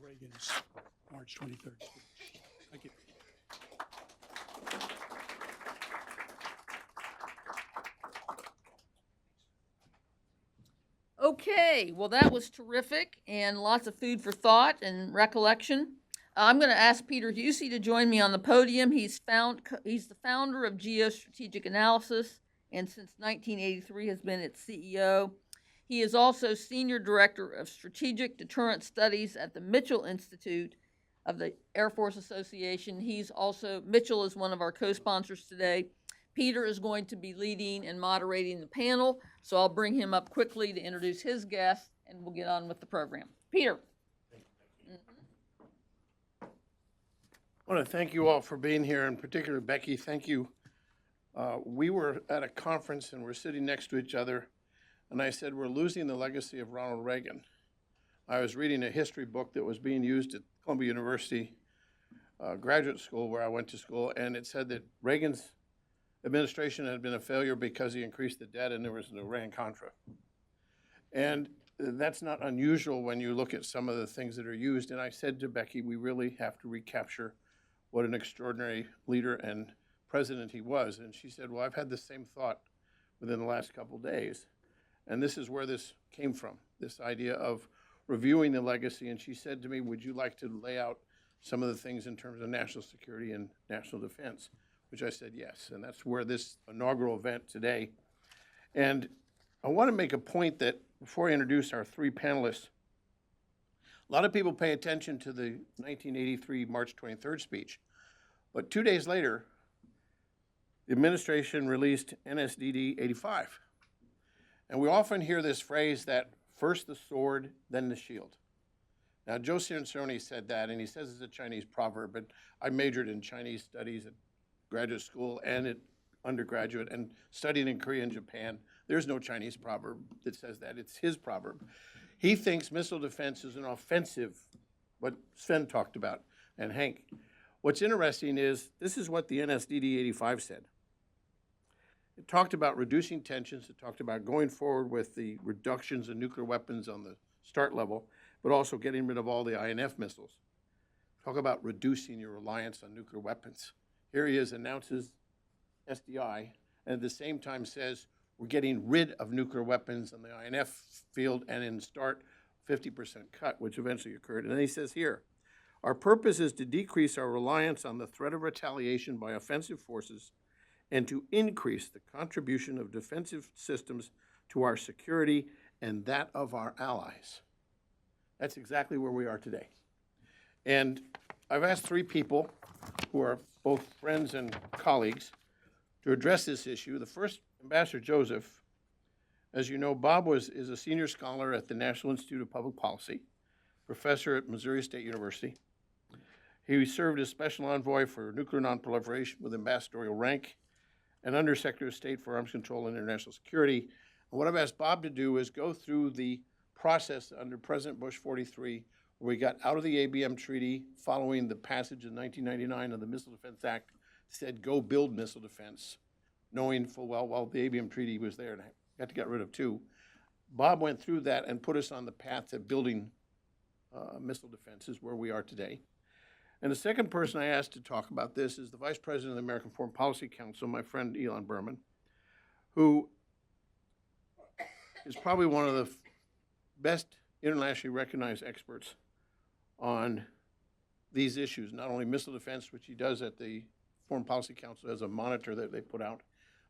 Reagan's March 23rd speech. Thank you.
Okay, well, that was terrific and lots of food for thought and recollection. I'm going to ask Peter Husey to join me on the podium. He's the founder of Geostrategic Analysis, and since 1983 has been its CEO. He is also Senior Director of Strategic Deterrent Studies at the Mitchell Institute of the Air Force Association. Mitchell is one of our co-sponsors today. Peter is going to be leading and moderating the panel, so I'll bring him up quickly to introduce his guest, and we'll get on with the program. Peter.
I want to thank you all for being here, in particular, Becky, thank you. We were at a conference and we're sitting next to each other, and I said, we're losing the legacy of Ronald Reagan. I was reading a history book that was being used at Columbia University graduate school, where I went to school, and it said that Reagan's administration had been a failure because he increased the debt and there was an Iran-Contra. And that's not unusual when you look at some of the things that are used. And I said to Becky, we really have to recapture what an extraordinary leader and president he was. And she said, well, I've had the same thought within the last couple of days. And this is where this came from, this idea of reviewing the legacy. And she said to me, would you like to lay out some of the things in terms of national security and national defense? Which I said yes. And that's where this inaugural event today. And I want to make a point that before I introduce our three panelists, a lot of people pay attention to the 1983 March 23rd speech. But 2 days later, the administration released NSDD 85. And we often hear this phrase that first the sword, then the shield. Now, Joe Cicerone said that, and he says it's a Chinese proverb, but I majored in Chinese studies at graduate school and at undergraduate and studied in Korea and Japan. There's no Chinese proverb that says that. It's his proverb. He thinks missile defense is an offensive, what Sven talked about, and Hank. What's interesting is this is what the NSDD 85 said. It talked about reducing tensions. It talked about going forward with the reductions in nuclear weapons on the start level, but also getting rid of all the INF missiles. Talk about reducing your reliance on nuclear weapons. Here he is, announces SDI, and at the same time says, we're getting rid of nuclear weapons on the INF field, and in START, 50% cut, which eventually occurred. And then he says here, our purpose is to decrease our reliance on the threat of retaliation by offensive forces and to increase the contribution of defensive systems to our security and that of our allies. That's exactly where we are today. And I've asked three people who are both friends and colleagues to address this issue. The first, Ambassador Joseph. As you know, Bob is a senior scholar at the National Institute of Public Policy, professor at Missouri State University. He served as special envoy for nuclear nonproliferation with ambassadorial rank and Undersecretary of State for Arms Control and International Security. And what I've asked Bob to do is go through the process under President Bush 43, where we got out of the Abm Treaty following the passage in 1999 of the Missile Defense Act, said go build missile defense, knowing full well while the Abm Treaty was there and had to get rid of two. Bob went through that and put us on the path to building missile defenses where we are today. And the second person I asked to talk about this is the Vice President of the American Foreign Policy Council, my friend Elon Berman, who is probably one of the best internationally recognized experts on these issues, not only missile defense, which he does at the Foreign Policy Council as a monitor that they put out,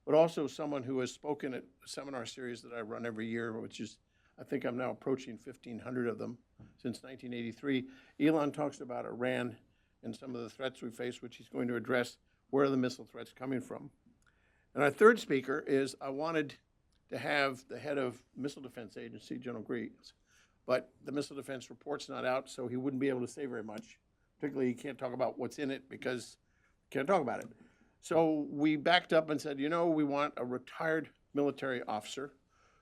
but also someone who has spoken at a seminar series that I run every year, which is, I think I'm now approaching 1,500 of them since 1983. Elon talks about Iran and some of the threats we face, which he's going to address. Where are the missile threats coming from? And our third speaker is, I wanted to have the head of Missile Defense Agency, General Greaves, but the missile defense report's not out, so he wouldn't be able to say very much. Particularly, he can't talk about what's in it because he can't talk about it. So we backed up and said, you know, we want a retired military officer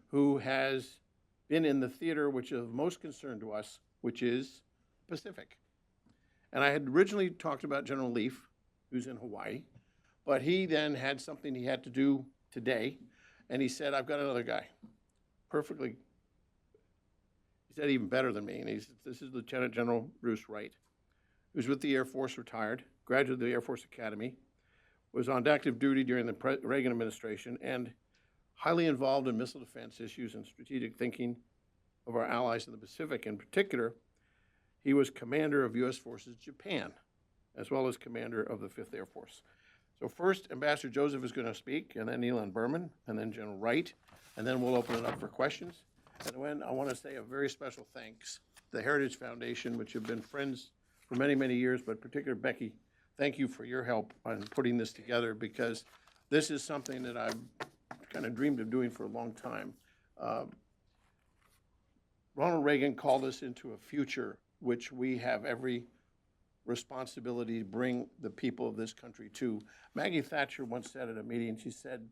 who has been in the theater which is of most concern to us, which is Pacific. And I had originally talked about General Leaf, who's in Hawaii, but he then had something he had to do today, and he said, I've got another guy, perfectly, he said even better than me, and this is Lieutenant General Bruce Wright, who's with the Air Force, retired, graduate of the Air Force Academy, was on active duty during the Reagan administration, and highly involved in missile defense issues and strategic thinking of our allies in the Pacific. In particular, he was commander of U.S. Forces Japan, as well as commander of the 5th Air Force. So first, Ambassador Joseph is going to speak, and then Elon Berman, and then General Wright, and then we'll open it up for questions. And when I want to say a very special thanks to the Heritage Foundation, which have been friends for many, many years, but particularly Becky, thank you for your help on putting this together, because this is something that I've kind of dreamed of doing for a long time. Ronald Reagan called us into a future which we have every responsibility to bring the people of this country to. Maggie Thatcher once said at a meeting, she said,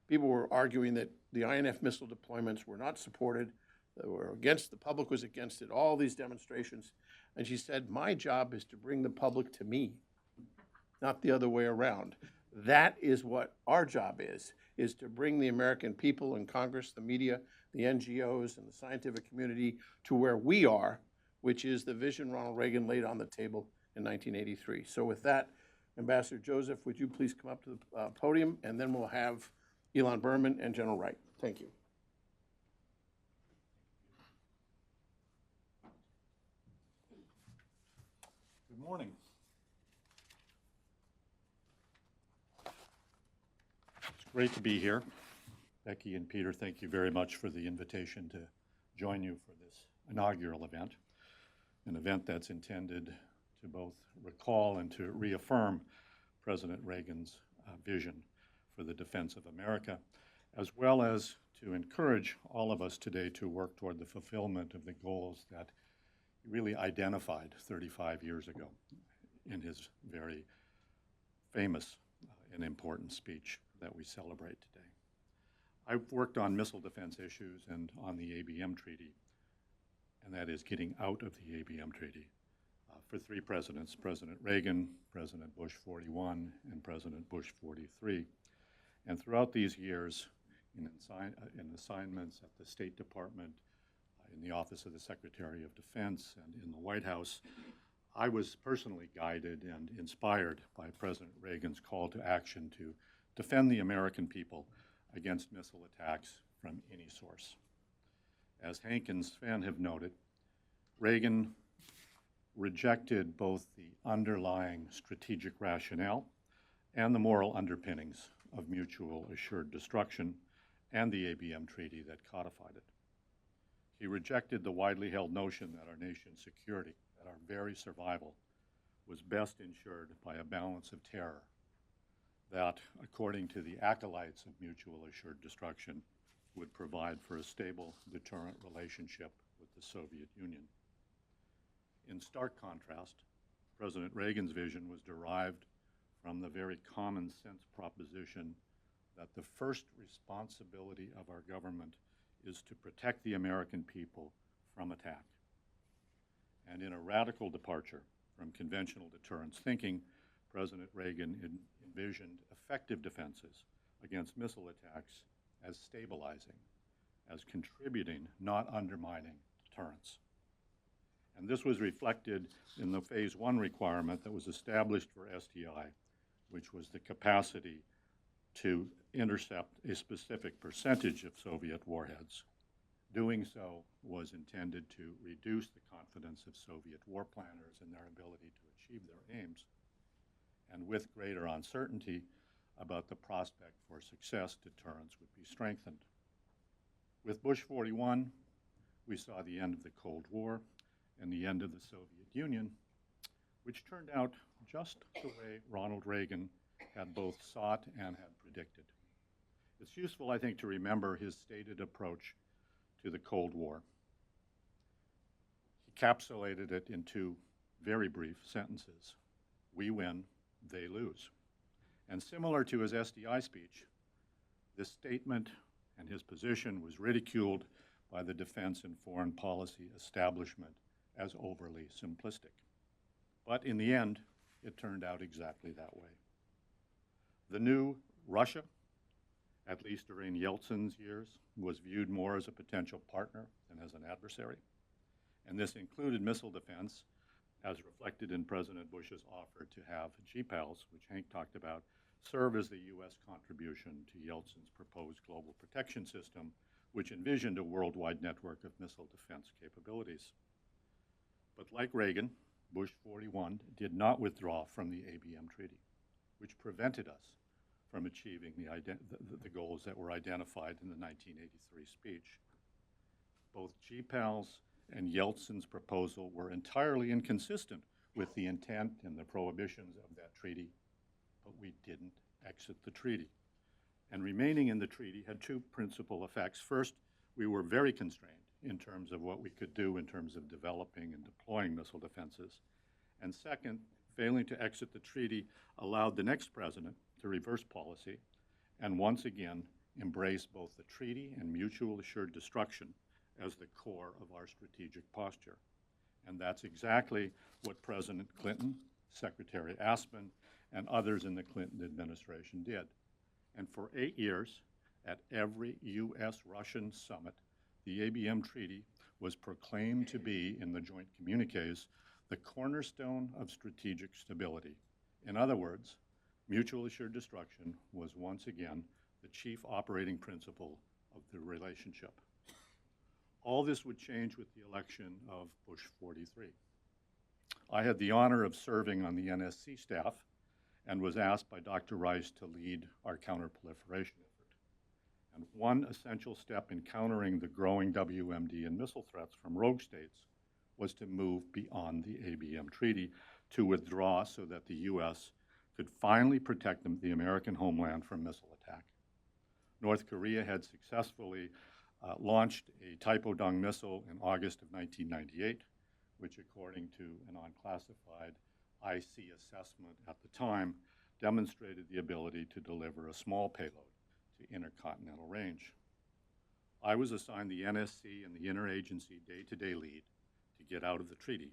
people were arguing that the INF missile deployments were not supported, they were against, the public was against it, all these demonstrations. And she said, my job is to bring the public to me, not the other way around. That is what our job is to bring the American people and Congress, the media, the NGOs, and the scientific community to where we are, which is the vision Ronald Reagan laid on the table in 1983. So with that, Ambassador Joseph, would you please come up to the podium, and then we'll have Elon Berman and General Wright. Thank you.
Good morning. It's great to be here. Becky and Peter, thank you very much for the invitation to join you for this inaugural event, an event that's intended to both recall and to reaffirm President Reagan's vision for the defense of America, as well as to encourage all of us today to work toward the fulfillment of the goals that he really identified 35 years ago in his very famous and important speech that we celebrate today. I've worked on missile defense issues and on the Abm Treaty, and that is getting out of the Abm Treaty, for 3 presidents, President Reagan, President Bush 41, and President Bush 43. And throughout these years, in assignments at the State Department, in the Office of the Secretary of Defense, and in the White House, I was personally guided and inspired by President Reagan's call to action to defend the American people against missile attacks from any source. As Hank and Sven have noted, Reagan rejected both the underlying strategic rationale and the moral underpinnings of mutual assured destruction and the Abm Treaty that codified it. He rejected the widely held notion that our nation's security, that our very survival, was best ensured by a balance of terror that, according to the acolytes of mutual assured destruction, would provide for a stable deterrent relationship with the Soviet Union. In stark contrast, President Reagan's vision was derived from the very common sense proposition that the first responsibility of our government is to protect the American people from attack. And in a radical departure from conventional deterrence thinking, President Reagan envisioned effective defenses against missile attacks as stabilizing, as contributing, not undermining deterrence. And this was reflected in the Phase 1 requirement that was established for SDI, which was the capacity to intercept a specific percentage of Soviet warheads. Doing so was intended to reduce the confidence of Soviet war planners in their ability to achieve their aims, and with greater uncertainty about the prospect for success, deterrence would be strengthened. With Bush 41, we saw the end of the Cold War and the end of the Soviet Union, which turned out just the way Ronald Reagan had both sought and had predicted. It's useful, I think, to remember his stated approach to the Cold War. He encapsulated it in two very brief sentences. We win, they lose. And similar to his SDI speech, this statement and his position was ridiculed by the defense and foreign policy establishment as overly simplistic. But in the end, it turned out exactly that way. The new Russia, at least during Yeltsin's years, was viewed more as a potential partner than as an adversary. And this included missile defense, as reflected in President Bush's offer to have GPALs, which Hank talked about, serve as the U.S. contribution to Yeltsin's proposed global protection system, which envisioned a worldwide network of missile defense capabilities. But like Reagan, Bush 41 did not withdraw from the Abm Treaty, which prevented us from achieving the goals that were identified in the 1983 speech. Both GPALs and Yeltsin's proposal were entirely inconsistent with the intent and the prohibitions of that treaty, but we didn't exit the treaty. And remaining in the treaty had two principal effects. First, we were very constrained in terms of what we could do in terms of developing and deploying missile defenses. And second, failing to exit the treaty allowed the next president to reverse policy and once again embrace both the treaty and mutual assured destruction as the core of our strategic posture. And that's exactly what President Clinton, Secretary Aspen, and others in the Clinton administration did. And for 8 years, at every U.S.-Russian summit, the Abm Treaty was proclaimed to be, in the joint communiques, the cornerstone of strategic stability. In other words, mutual assured destruction was once again the chief operating principle of the relationship. All this would change with the election of Bush 43. I had the honor of serving on the NSC staff and was asked by Dr. Rice to lead our counterproliferation effort. And one essential step in countering the growing WMD and missile threats from rogue states was to move beyond the Abm Treaty, to withdraw so that the U.S. could finally protect the American homeland from missile attack. North Korea had successfully launched a Taepodong missile in August of 1998, which, according to an unclassified IC assessment at the time, demonstrated the ability to deliver a small payload to intercontinental range. I was assigned the NSC and the interagency day-to-day lead to get out of the treaty.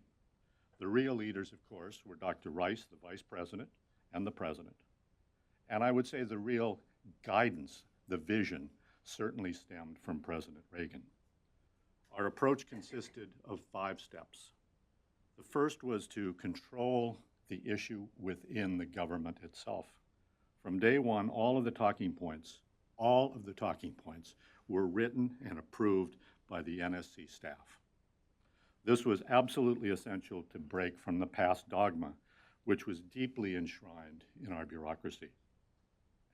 The real leaders, of course, were Dr. Rice, the vice president, and the president. And I would say the real guidance, the vision, certainly stemmed from President Reagan. Our approach consisted of 5 steps. The first was to control the issue within the government itself. From day one, all of the talking points were written and approved by the NSC staff. This was absolutely essential to break from the past dogma, which was deeply enshrined in our bureaucracy,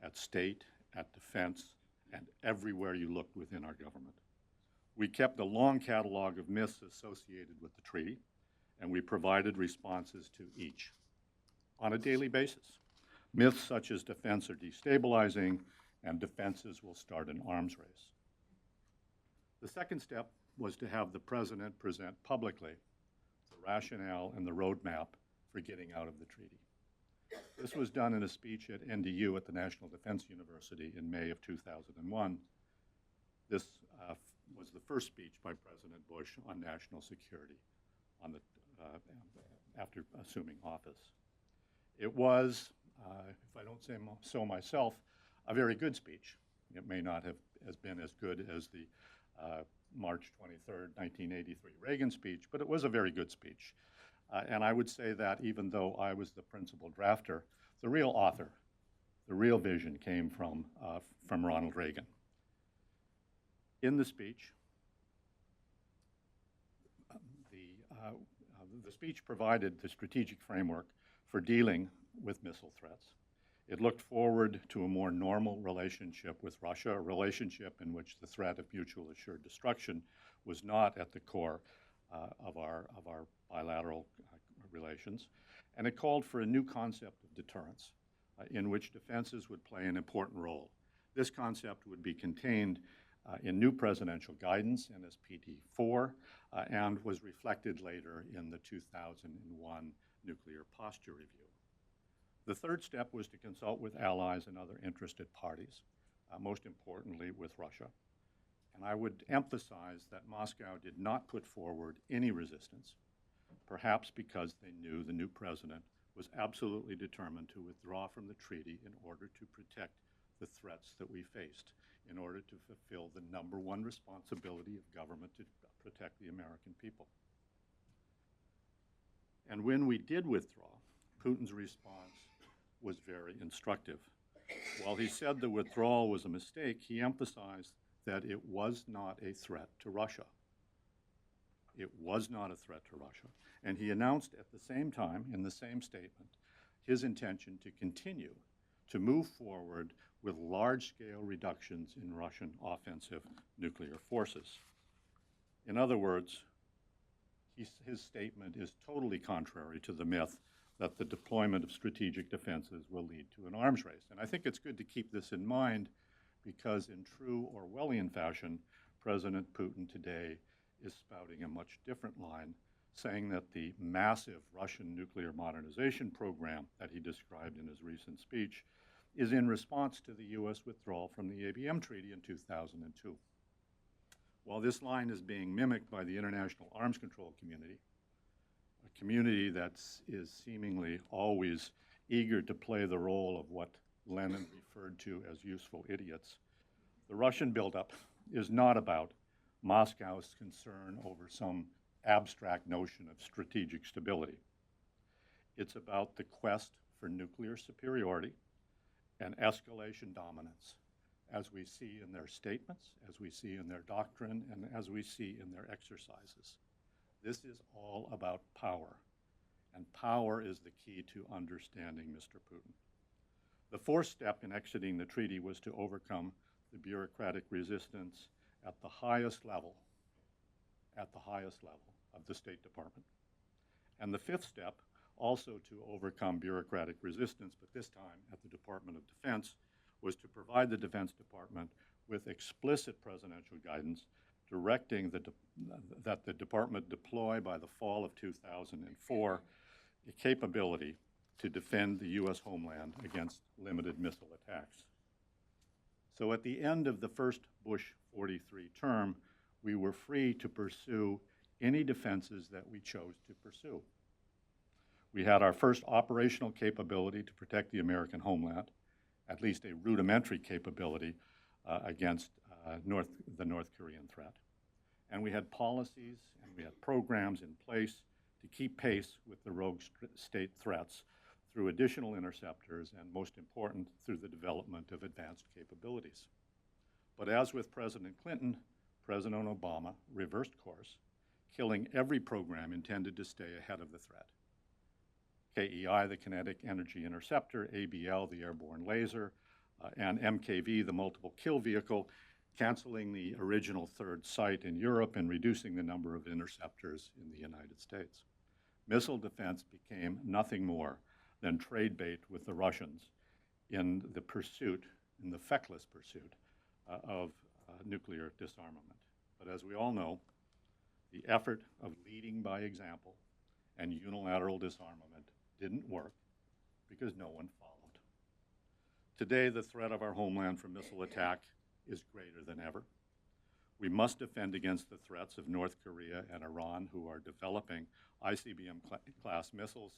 at state, at defense, and everywhere you looked within our government. We kept a long catalog of myths associated with the treaty, and we provided responses to each on a daily basis. Myths such as defense are destabilizing and defenses will start an arms race. The second step was to have the president present publicly the rationale and the roadmap for getting out of the treaty. This was done in a speech at NDU at the National Defense University in May of 2001. This was the first speech by President Bush on national security after assuming office. It was, if I don't say so myself, a very good speech. It may not have been as good as the March 23rd, 1983 Reagan speech, but it was a very good speech. And I would say that even though I was the principal drafter, the real author, the real vision came from Ronald Reagan. In the speech, the speech provided the strategic framework for dealing with missile threats. It looked forward to a more normal relationship with Russia, a relationship in which the threat of mutual assured destruction was not at the core of our bilateral relations. And it called for a new concept of deterrence, in which defenses would play an important role. This concept would be contained in new presidential guidance, NSPD-4, and was reflected later in the 2001 Nuclear Posture Review. The third step was to consult with allies and other interested parties, most importantly with Russia. And I would emphasize that Moscow did not put forward any resistance, perhaps because they knew the new president was absolutely determined to withdraw from the treaty in order to protect the threats that we faced, in order to fulfill the #1 responsibility of government to protect the American people. And when we did withdraw, Putin's response was very instructive. While he said the withdrawal was a mistake, he emphasized that it was not a threat to Russia. It was not a threat to Russia. And he announced at the same time, in the same statement, his intention to continue to move forward with large-scale reductions in Russian offensive nuclear forces. In other words, his statement is totally contrary to the myth that the deployment of strategic defenses will lead to an arms race. And I think it's good to keep this in mind because in true Orwellian fashion, President Putin today is spouting a much different line, saying that the massive Russian nuclear modernization program that he described in his recent speech is in response to the U.S. withdrawal from the Abm Treaty in 2002. While this line is being mimicked by the international arms control community, a community that is seemingly always eager to play the role of what Lenin referred to as useful idiots, the Russian buildup is not about Moscow's concern over some abstract notion of strategic stability. It's about the quest for nuclear superiority and escalation dominance, as we see in their statements, as we see in their doctrine, and as we see in their exercises. This is all about power, and power is the key to understanding Mr. Putin. The fourth step in exiting the treaty was to overcome the bureaucratic resistance at the highest level of the State Department. And the fifth step, also to overcome bureaucratic resistance, but this time at the Department of Defense, was to provide the Defense Department with explicit presidential guidance directing that the department deploy by the fall of 2004 a capability to defend the U.S. homeland against limited missile attacks. So at the end of the first Bush 43 term, we were free to pursue any defenses that we chose to pursue. We had our first operational capability to protect the American homeland, at least a rudimentary capability against the North Korean threat. And we had policies and we had programs in place to keep pace with the rogue state threats through additional interceptors and, most important, through the development of advanced capabilities. But as with President Clinton, President Obama reversed course, killing every program intended to stay ahead of the threat. KEI, the Kinetic Energy Interceptor, ABL, the airborne laser, and MKV, the multiple kill vehicle, canceling the original third site in Europe and reducing the number of interceptors in the United States. Missile defense became nothing more than trade bait with the Russians in the pursuit, in the feckless pursuit of nuclear disarmament. But as we all know, the effort of leading by example and unilateral disarmament didn't work because no one followed. Today, the threat of our homeland from missile attack is greater than ever. We must defend against the threats of North Korea and Iran, who are developing ICBM-class missiles,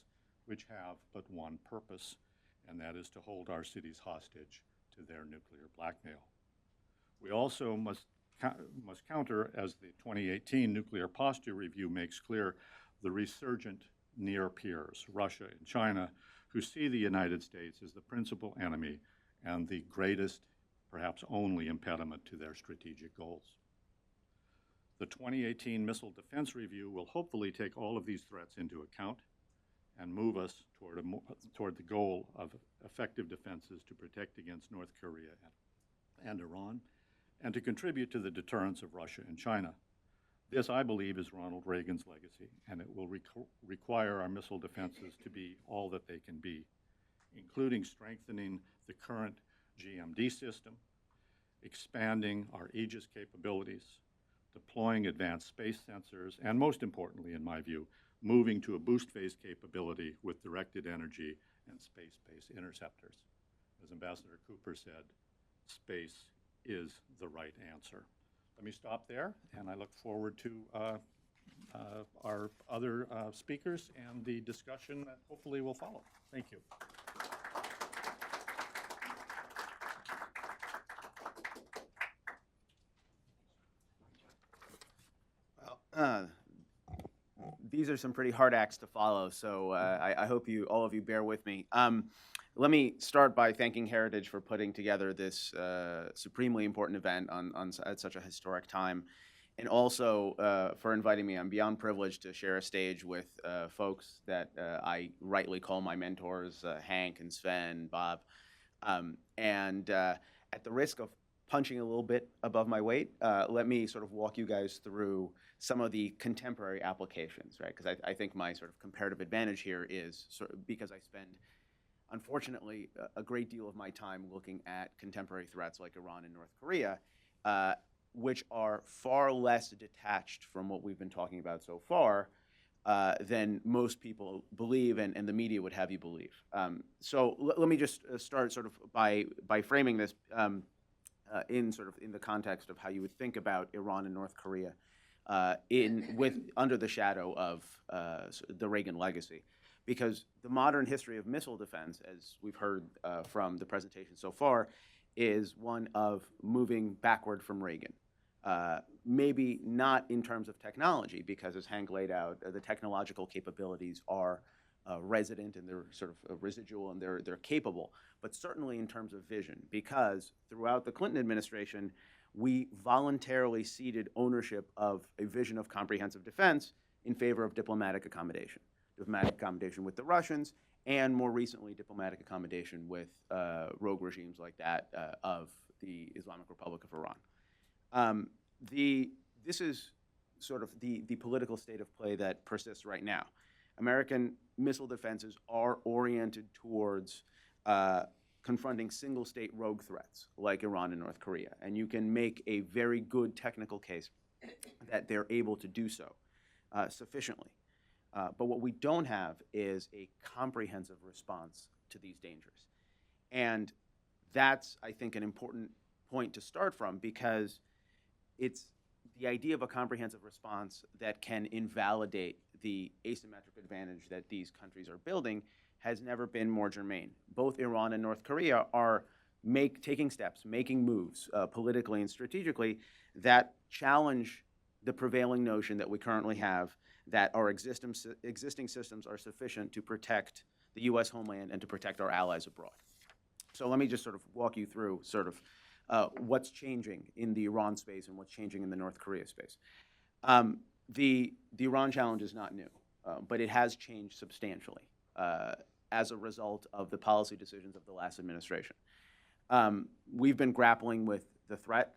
which have but one purpose, and that is to hold our cities hostage to their nuclear blackmail. We also must must counter, as the 2018 Nuclear Posture Review makes clear, the resurgent near peers, Russia and China, who see the United States as the principal enemy and the greatest, perhaps only, impediment to their strategic goals. The 2018 Missile Defense Review will hopefully take all of these threats into account and move us toward the goal of effective defenses to protect against North Korea and Iran, and to contribute to the deterrence of Russia and China. This, I believe, is Ronald Reagan's legacy, and it will require our missile defenses to be all that they can be, including strengthening the current GMD system, expanding our Aegis capabilities, deploying advanced space sensors, and most importantly, in my view, moving to a boost phase capability with directed energy and space-based interceptors. As Ambassador Cooper said, space is the right answer. Let me stop there, and I look forward to our other speakers and the discussion that hopefully will follow. Thank you.
Well, these are some pretty hard acts to follow, so I hope all of you bear with me. Let me start by thanking Heritage for putting together this supremely important event at such a historic time, and also for inviting me. I'm beyond privileged to share a stage with folks that I rightly call my mentors, Hank and Sven, Bob, and at the risk of punching a little bit above my weight, let me sort of walk you guys through some of the contemporary applications, right? Because I think my sort of comparative advantage here is because I spend, unfortunately, a great deal of my time looking at contemporary threats like Iran and North Korea, which are far less detached from what we've been talking about so far than most people believe and the media would have you believe. So let me just start sort of by framing this in the context of how you would think about Iran and North Korea under the shadow of the Reagan legacy. Because the modern history of missile defense, as we've heard from the presentation so far, is one of moving backward from Reagan. Maybe not in terms of technology, because as Hank laid out, the technological capabilities are resident and they're sort of residual and they're capable, but certainly in terms of vision, because throughout the Clinton administration, we voluntarily ceded ownership of a vision of comprehensive defense in favor of diplomatic accommodation with the Russians, and more recently, diplomatic accommodation with rogue regimes like that of the Islamic Republic of Iran. This is sort of the political state of play that persists right now. American missile defenses are oriented towards confronting single-state rogue threats like Iran and North Korea, and you can make a very good technical case that they're able to do so sufficiently. But what we don't have is a comprehensive response to these dangers. And that's, I think, an important point to start from, because it's the idea of a comprehensive response that can invalidate the asymmetric advantage that these countries are building has never been more germane. Both Iran and North Korea are taking steps, making moves politically and strategically that challenge the prevailing notion that we currently have that our existing systems are sufficient to protect the U.S. homeland and to protect our allies abroad. So let me just sort of walk you through sort of what's changing in the Iran space and what's changing in the North Korea space. The Iran challenge is not new, but it has changed substantially as a result of the policy decisions of the last administration. We've been grappling with the threat,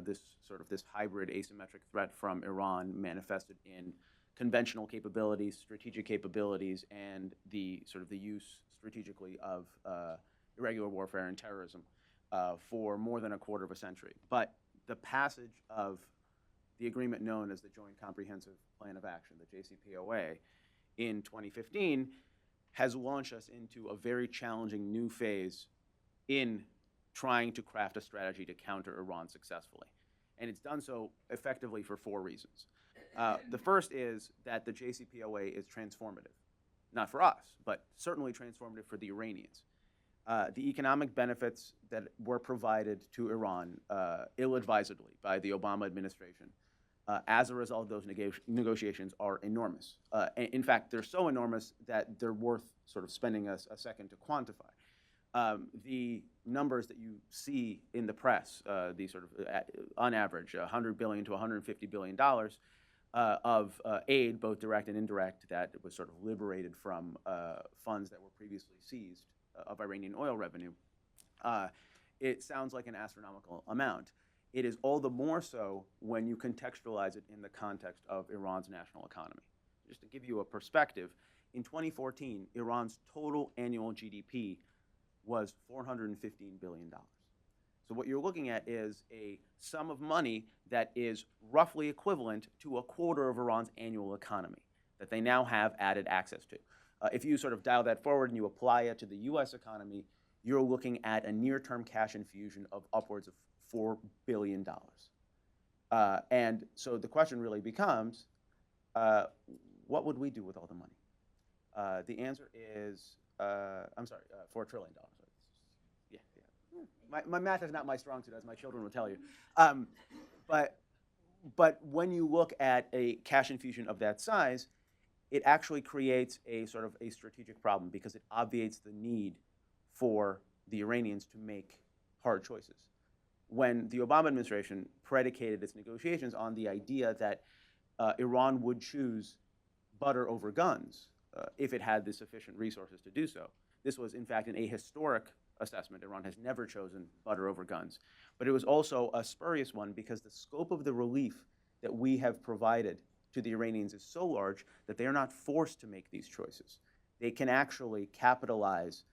this hybrid asymmetric threat from Iran manifested in conventional capabilities, strategic capabilities, and the use strategically of irregular warfare and terrorism for more than a quarter of a century. But the passage of the agreement known as the Joint Comprehensive Plan of Action, the JCPOA, in 2015 has launched us into a very challenging new phase in trying to craft a strategy to counter Iran successfully. And it's done so effectively for 4 reasons. The first is that the JCPOA is transformative, not for us, but certainly transformative for the Iranians. The economic benefits that were provided to Iran ill-advisedly by the Obama administration as a result of those negotiations are enormous. In fact, they're so enormous that they're worth sort of spending a second to quantify. The numbers that you see in the press, these sort of, on average, $100 billion to $150 billion of aid, both direct and indirect, that was sort of liberated from funds that were previously seized of Iranian oil revenue, it sounds like an astronomical amount. It is all the more so when you contextualize it in the context of Iran's national economy. Just to give you a perspective, in 2014, Iran's total annual GDP was $415 billion. So what you're looking at is a sum of money that is roughly equivalent to a quarter of Iran's annual economy that they now have added access to. If you sort of dial that forward and you apply it to the US economy, you're looking at a near-term cash infusion of upwards of $4 billion. And so the question really becomes, what would we do with all the money? The answer is, I'm sorry, $4 trillion. Yeah, yeah. My math is not my strong suit, as my children will tell you. But when you look at a cash infusion of that size, it actually creates a sort of a strategic problem because it obviates the need for the Iranians to make hard choices. When the Obama administration predicated its negotiations on the idea that Iran would choose butter over guns if it had the sufficient resources to do so, this was in fact an ahistoric assessment. Iran has never chosen butter over guns. But it was also a spurious one because the scope of the relief that we have provided to the Iranians is so large that they are not forced to make these choices. They can actually capitalize,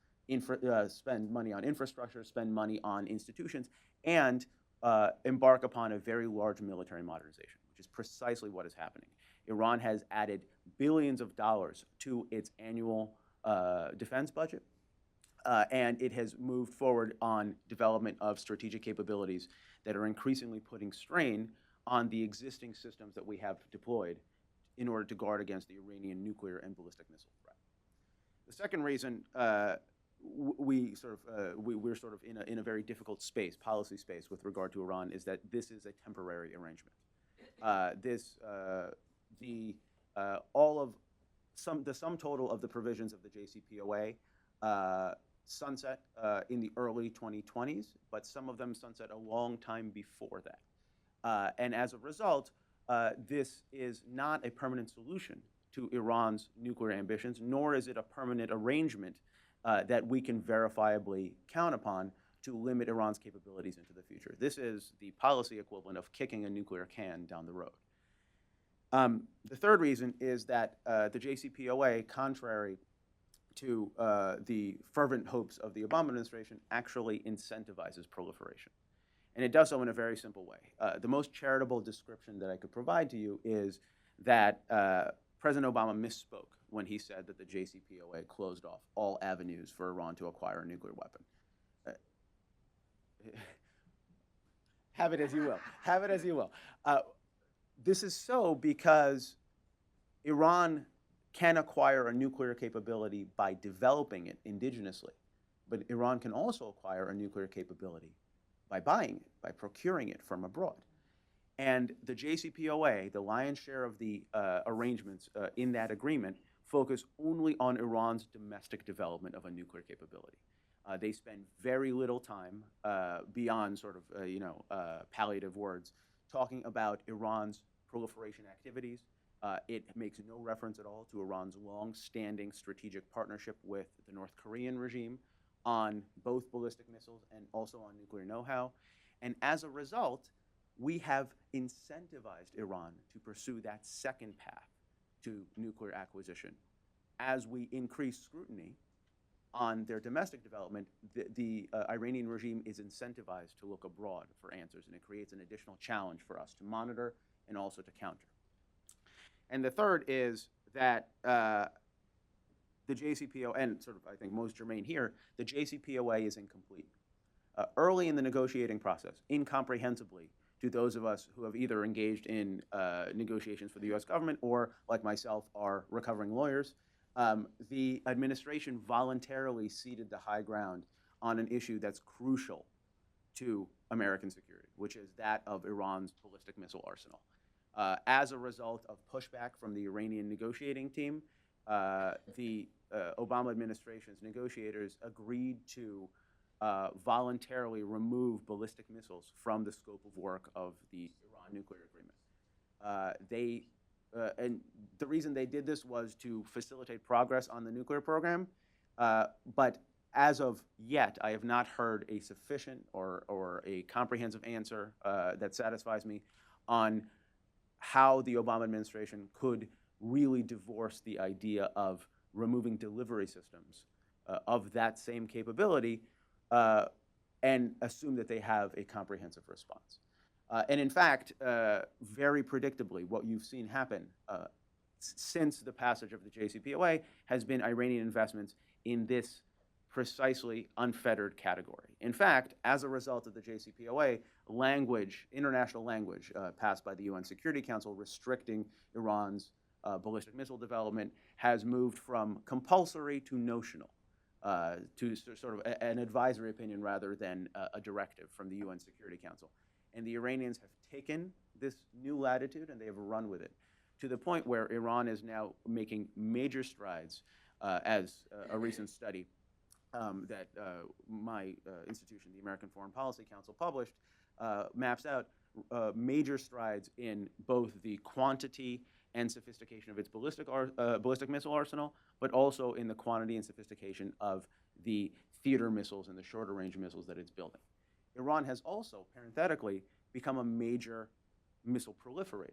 spend money on infrastructure, spend money on institutions, and embark upon a very large military modernization, which is precisely what is happening. Iran has added billions of dollars to its annual defense budget, and it has moved forward on development of strategic capabilities that are increasingly putting strain on the existing systems that we have deployed in order to guard against the Iranian nuclear and ballistic missile threat. The second reason we're sort of in a very difficult space, policy space, with regard to Iran is that this is a temporary arrangement. The sum total of the provisions of the JCPOA sunset in the early 2020s, but some of them sunset a long time before that. And as a result, this is not a permanent solution to Iran's nuclear ambitions, nor is it a permanent arrangement that we can verifiably count upon to limit Iran's capabilities into the future. This is the policy equivalent of kicking a nuclear can down the road. The third reason is that the JCPOA, contrary to the fervent hopes of the Obama administration, actually incentivizes proliferation. And it does so in a very simple way. The most charitable description that I could provide to you is that President Obama misspoke when he said that the JCPOA closed off all avenues for Iran to acquire a nuclear weapon. Have it as you will. Have it as you will. This is so because Iran can acquire a nuclear capability by developing it indigenously, but Iran can also acquire a nuclear capability by buying it, by procuring it from abroad. And the JCPOA, the lion's share of the arrangements in that agreement, focus only on Iran's domestic development of a nuclear capability. They spend very little time beyond sort of, palliative words talking about Iran's proliferation activities. It makes no reference at all to Iran's long-standing strategic partnership with the North Korean regime on both ballistic missiles and also on nuclear know-how. And as a result, we have incentivized Iran to pursue that second path to nuclear acquisition. As we increase scrutiny on their domestic development, the Iranian regime is incentivized to look abroad for answers, and it creates an additional challenge for us to monitor and also to counter. And the third is that the JCPOA, and sort of I think most germane here, the JCPOA is incomplete. Early in the negotiating process, incomprehensibly to those of us who have either engaged in negotiations for the US government or, like myself, are recovering lawyers, the administration voluntarily ceded the high ground on an issue that's crucial to American security, which is that of Iran's ballistic missile arsenal. As a result of pushback from the Iranian negotiating team, the Obama administration's negotiators agreed to voluntarily remove ballistic missiles from the scope of work of the Iran nuclear agreement. And the reason they did this was to facilitate progress on the nuclear program, but as of yet, I have not heard a sufficient or a comprehensive answer that satisfies me on how the Obama administration could really divorce the idea of removing delivery systems of that same capability and assume that they have a comprehensive response. And in fact, very predictably, what you've seen happen since the passage of the JCPOA has been Iranian investments in this precisely unfettered category. In fact, as a result of the JCPOA, international language passed by the UN Security Council restricting Iran's ballistic missile development has moved from compulsory to notional, to sort of an advisory opinion rather than a directive from the UN Security Council. And the Iranians have taken this new latitude and they have run with it to the point where Iran is now making major strides, as a recent study that my institution, the American Foreign Policy Council, published, maps out major strides in both the quantity and sophistication of its ballistic missile arsenal, but also in the quantity and sophistication of the theater missiles and the shorter range missiles that it's building. Iran has also, parenthetically, become a major missile proliferator.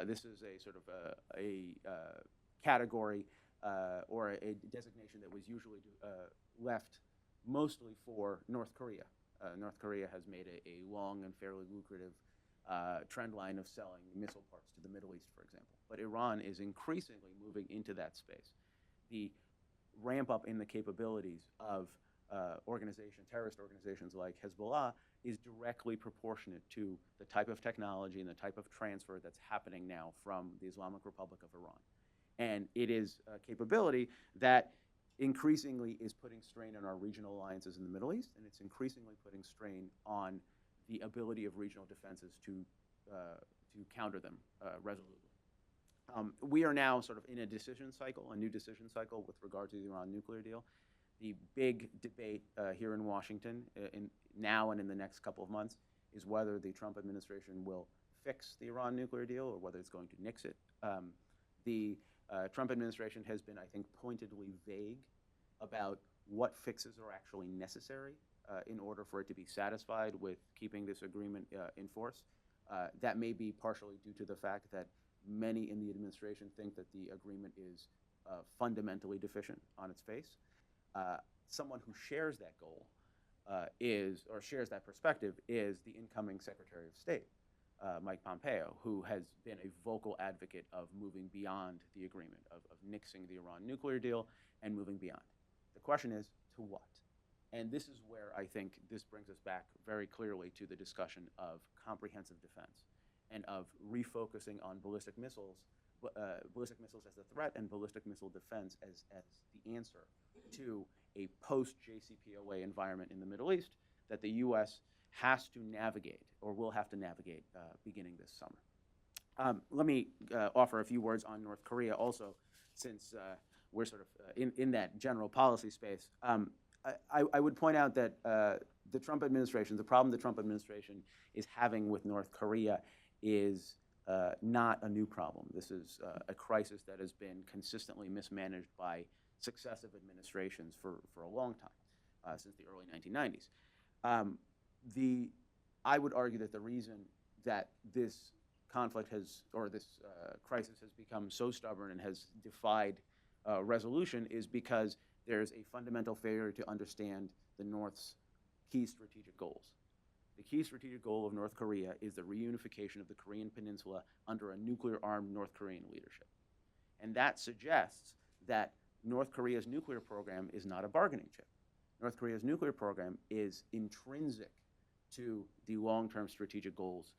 This is a sort of a category or a designation that was usually left mostly for North Korea. North Korea has made a long and fairly lucrative trend line of selling missile parts to the Middle East, for example. But Iran is increasingly moving into that space. The ramp up in the capabilities of terrorist organizations like Hezbollah is directly proportionate to the type of technology and the type of transfer that's happening now from the Islamic Republic of Iran. And it is a capability that increasingly is putting strain on our regional alliances in the Middle East, and it's increasingly putting strain on the ability of regional defenses to counter them resolutely. We are now sort of in a decision cycle, a new decision cycle with regard to the Iran nuclear deal. The big debate here in Washington now and in the next couple of months is whether the Trump administration will fix the Iran nuclear deal or whether it's going to nix it. The Trump administration has been, I think, pointedly vague about what fixes are actually necessary in order for it to be satisfied with keeping this agreement in force. That may be partially due to the fact that many in the administration think that the agreement is fundamentally deficient on its face. Someone who shares that goal or shares that perspective is the incoming Secretary of State, Mike Pompeo, who has been a vocal advocate of moving beyond the agreement, of nixing the Iran nuclear deal and moving beyond. The question is, to what? And this is where I think this brings us back very clearly to the discussion of comprehensive defense and of refocusing on ballistic missiles as a threat and ballistic missile defense as the answer to a post-JCPOA environment in the Middle East that the U.S. has to navigate or will have to navigate beginning this summer. Let me offer a few words on North Korea also, since we're sort of in that general policy space. I would point out that the problem the Trump administration is having with North Korea is not a new problem. This is a crisis that has been consistently mismanaged by successive administrations for a long time, since the early 1990s. I would argue that the reason that this conflict this crisis has become so stubborn and has defied resolution is because there's a fundamental failure to understand the North's key strategic goals. The key strategic goal of North Korea is the reunification of the Korean Peninsula under a nuclear-armed North Korean leadership. And that suggests that North Korea's nuclear program is not a bargaining chip. North Korea's nuclear program is intrinsic to the long-term strategic goals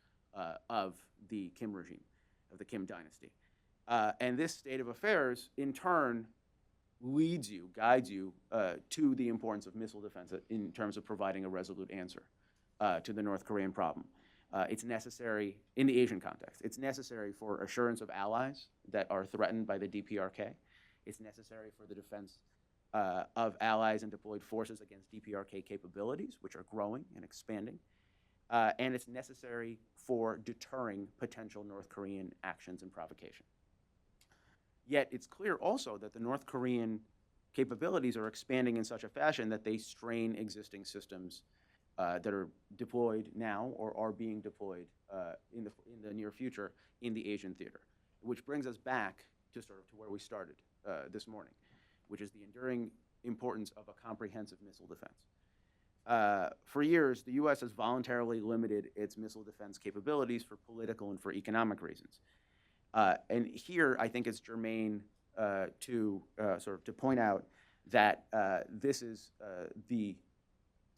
of the Kim regime, of the Kim dynasty. And this state of affairs, in turn, leads you, guides you to the importance of missile defense in terms of providing a resolute answer to the North Korean problem. It's necessary, in the Asian context, it's necessary for assurance of allies that are threatened by the DPRK. It's necessary for the defense of allies and deployed forces against DPRK capabilities, which are growing and expanding. And it's necessary for deterring potential North Korean actions and provocation. Yet it's clear also that the North Korean capabilities are expanding in such a fashion that they strain existing systems that are deployed now or are being deployed in the near future in the Asian theater, which brings us back to sort of to where we started this morning, which is the enduring importance of a comprehensive missile defense. For years, the U.S. has voluntarily limited its missile defense capabilities for political and for economic reasons. And here, I think it's germane to point out that this is the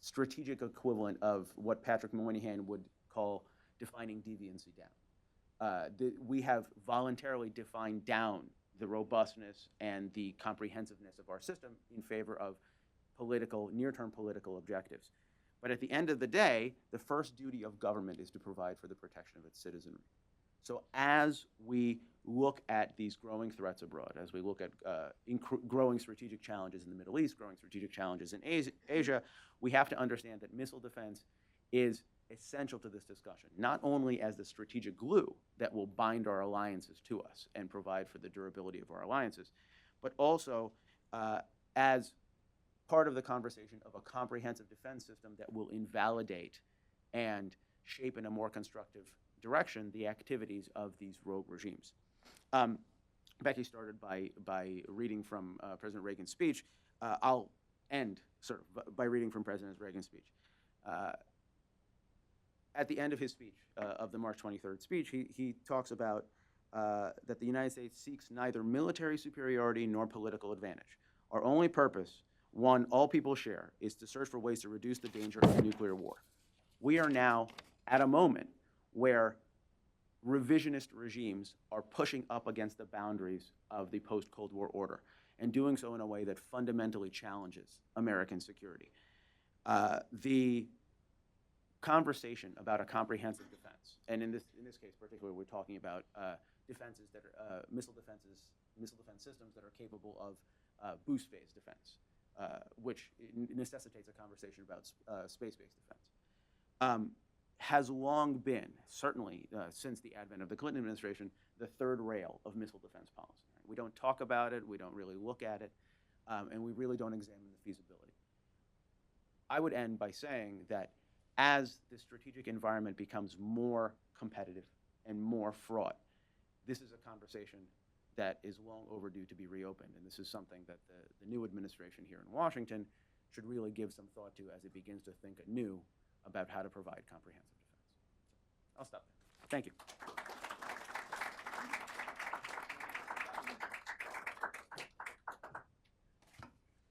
strategic equivalent of what Patrick Moynihan would call defining deviancy down. We have voluntarily defined down the robustness and the comprehensiveness of our system in favor of near-term political objectives. But at the end of the day, the first duty of government is to provide for the protection of its citizenry. So as we look at these growing threats abroad, as we look at growing strategic challenges in the Middle East, growing strategic challenges in Asia, we have to understand that missile defense is essential to this discussion, not only as the strategic glue that will bind our alliances to us and provide for the durability of our alliances, but also as part of the conversation of a comprehensive defense system that will invalidate and shape in a more constructive direction the activities of these rogue regimes. Becky started by reading from President Reagan's speech. I'll end by reading from President Reagan's speech. At the end of his speech, of the March 23rd speech, he talks about that the United States seeks neither military superiority nor political advantage. Our only purpose, one all people share, is to search for ways to reduce the danger of nuclear war. We are now at a moment where revisionist regimes are pushing up against the boundaries of the post-Cold War order and doing so in a way that fundamentally challenges American security. The conversation about a comprehensive defense, and in this case particularly, we're talking about defenses that are missile defense systems that are capable of boost phase defense, which necessitates a conversation about space-based defense. Has long been, certainly since the advent of the Clinton administration, the third rail of missile defense policy. Right? We don't talk about it, we don't really look at it, and we really don't examine the feasibility. I would end by saying that as the strategic environment becomes more competitive and more fraught, this is a conversation that is long overdue to be reopened, and this is something that the new administration here in Washington should really give some thought to as it begins to think anew about how to provide comprehensive defense. I'll stop there. Thank you.